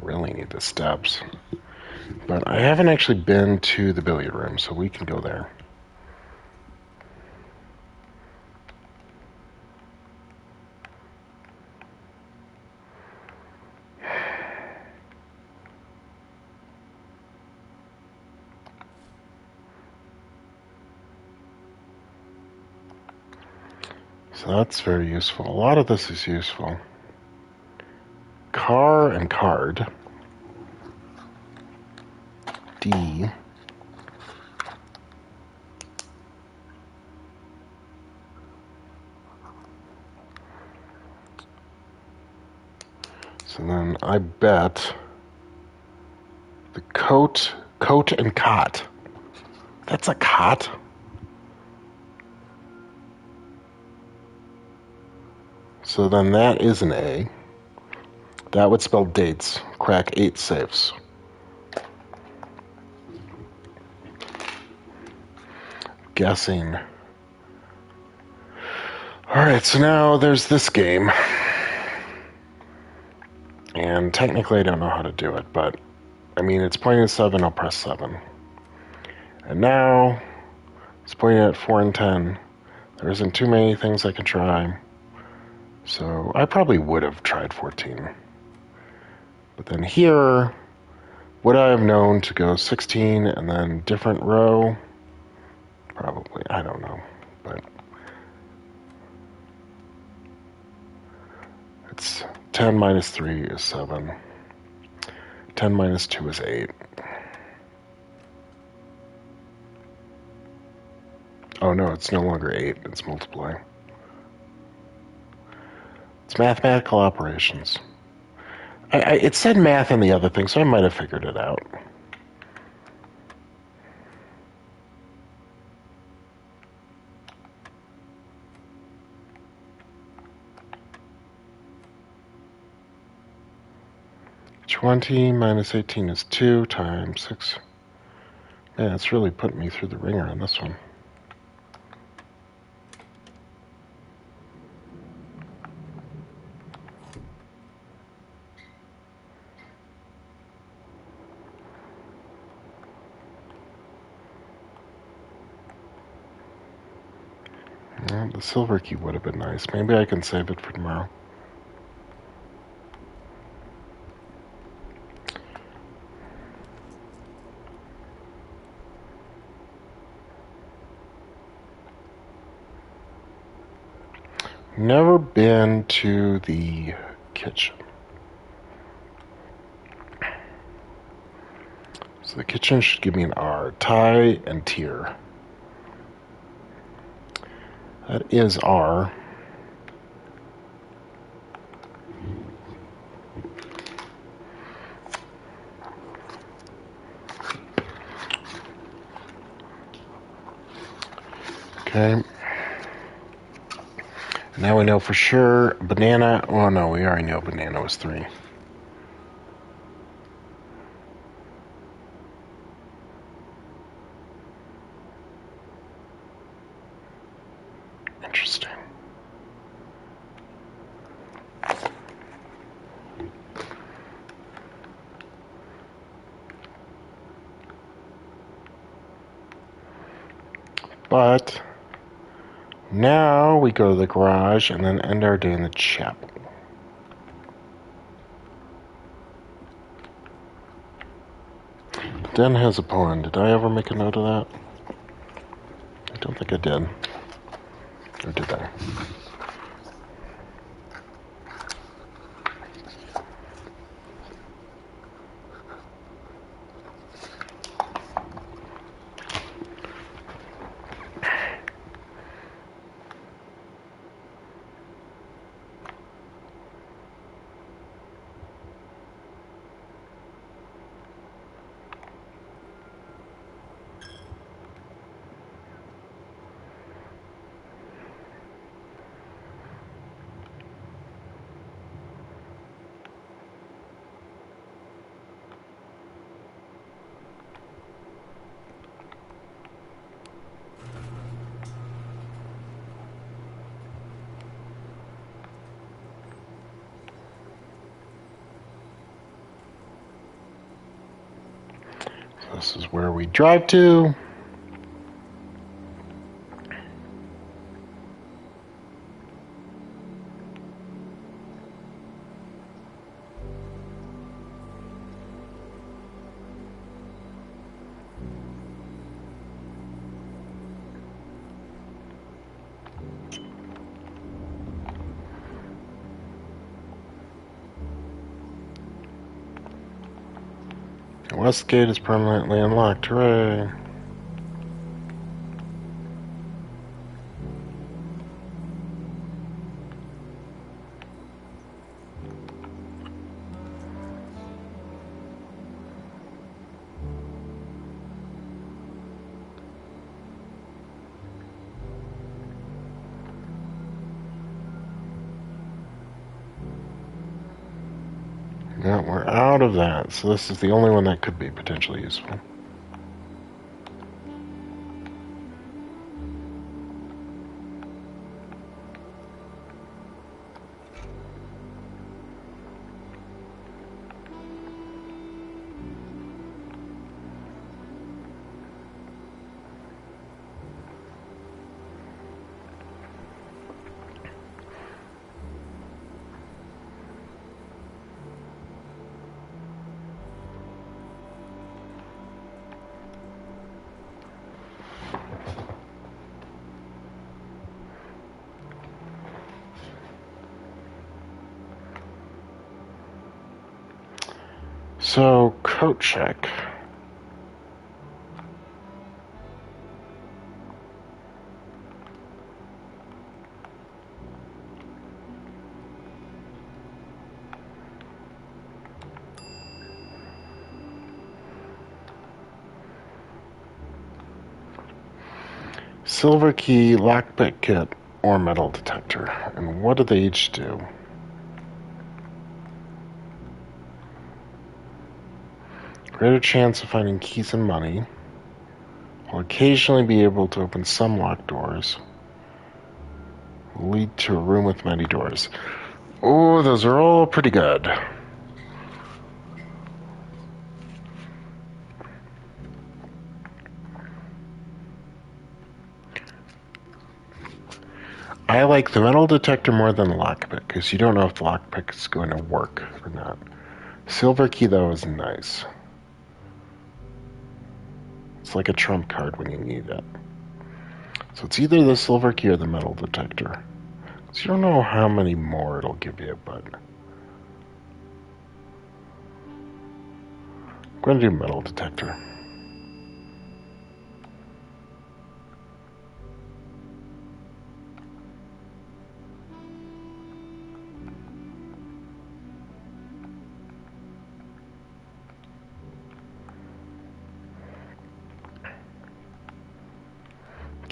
really need the steps. But I haven't actually been to the billiard room, so we can go there. So that's very useful. A lot of this is useful. Car and card. D. So then I bet the coat and cot. That's a cot? So then that is an A. That would spell dates. Crack 8 safes. Guessing. Alright, so now there's this game. And technically I don't know how to do it, but I mean it's pointing at 7, I'll press 7. And now it's pointing at 4 and 10. There isn't too many things I can try. So I probably would have tried 14. But then here, would I have known to go 16 and then different row? Probably, I don't know. But it's 10 minus 3 is 7. 10 minus 2 is 8. Oh no, it's no longer 8, it's multiply. It's mathematical operations. It said math in the other thing, so I might have figured it out. $20 minus 18 is 2 times 6. Man, it's really putting me through the ringer on this one. Well, the silver key would have been nice. Maybe I can save it for tomorrow. Never been to the kitchen. So the kitchen should give me an R. Tie and tier. That is R. Okay. Now we know for sure banana. Oh no, we already know banana was 3. Interesting. But now we go to the garage and then end our day in the chapel. Den has a pond. Did I ever make a note of that? I don't think I did. Or did I? This is where we drive to. West gate is permanently unlocked. Hooray! Yeah, we're out of that, so this is the only one that could be potentially useful. So, coat check. Silver key, lockpick kit, or metal detector. And what do they each do? Greater chance of finding keys and money. Will occasionally be able to open some locked doors. Will lead to a room with many doors. Oh, those are all pretty good. I like the metal detector more than the lockpick, because you don't know if the lockpick is going to work or not. Silver key, though, is nice. It's like a trump card when you need it. So it's either the silver key or the metal detector. So you don't know how many more it'll give you, but I'm going to do metal detector.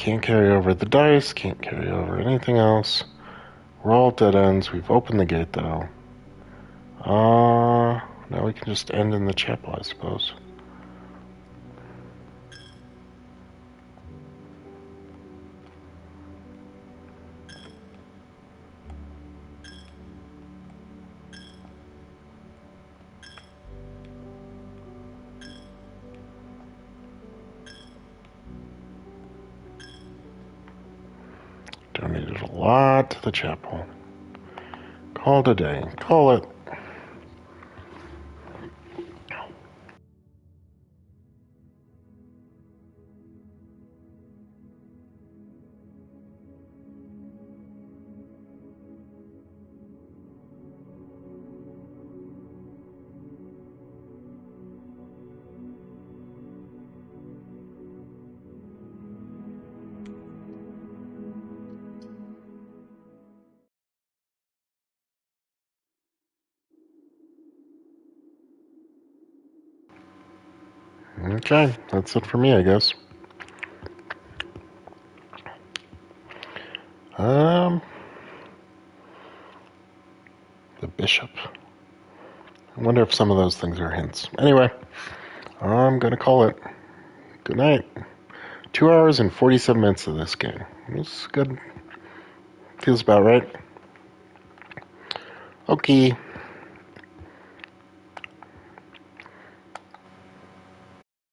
Can't carry over the dice, can't carry over anything else. We're all dead ends. We've opened the gate, though. Now we can just end in the chapel, I suppose. Donated a lot to the chapel. Call it a day. Call it. Okay, that's it for me, I guess. The bishop. I wonder if some of those things are hints. Anyway, I'm gonna call it. Good night. 2 hours and 47 minutes of this game. It's good. Feels about right. Okay.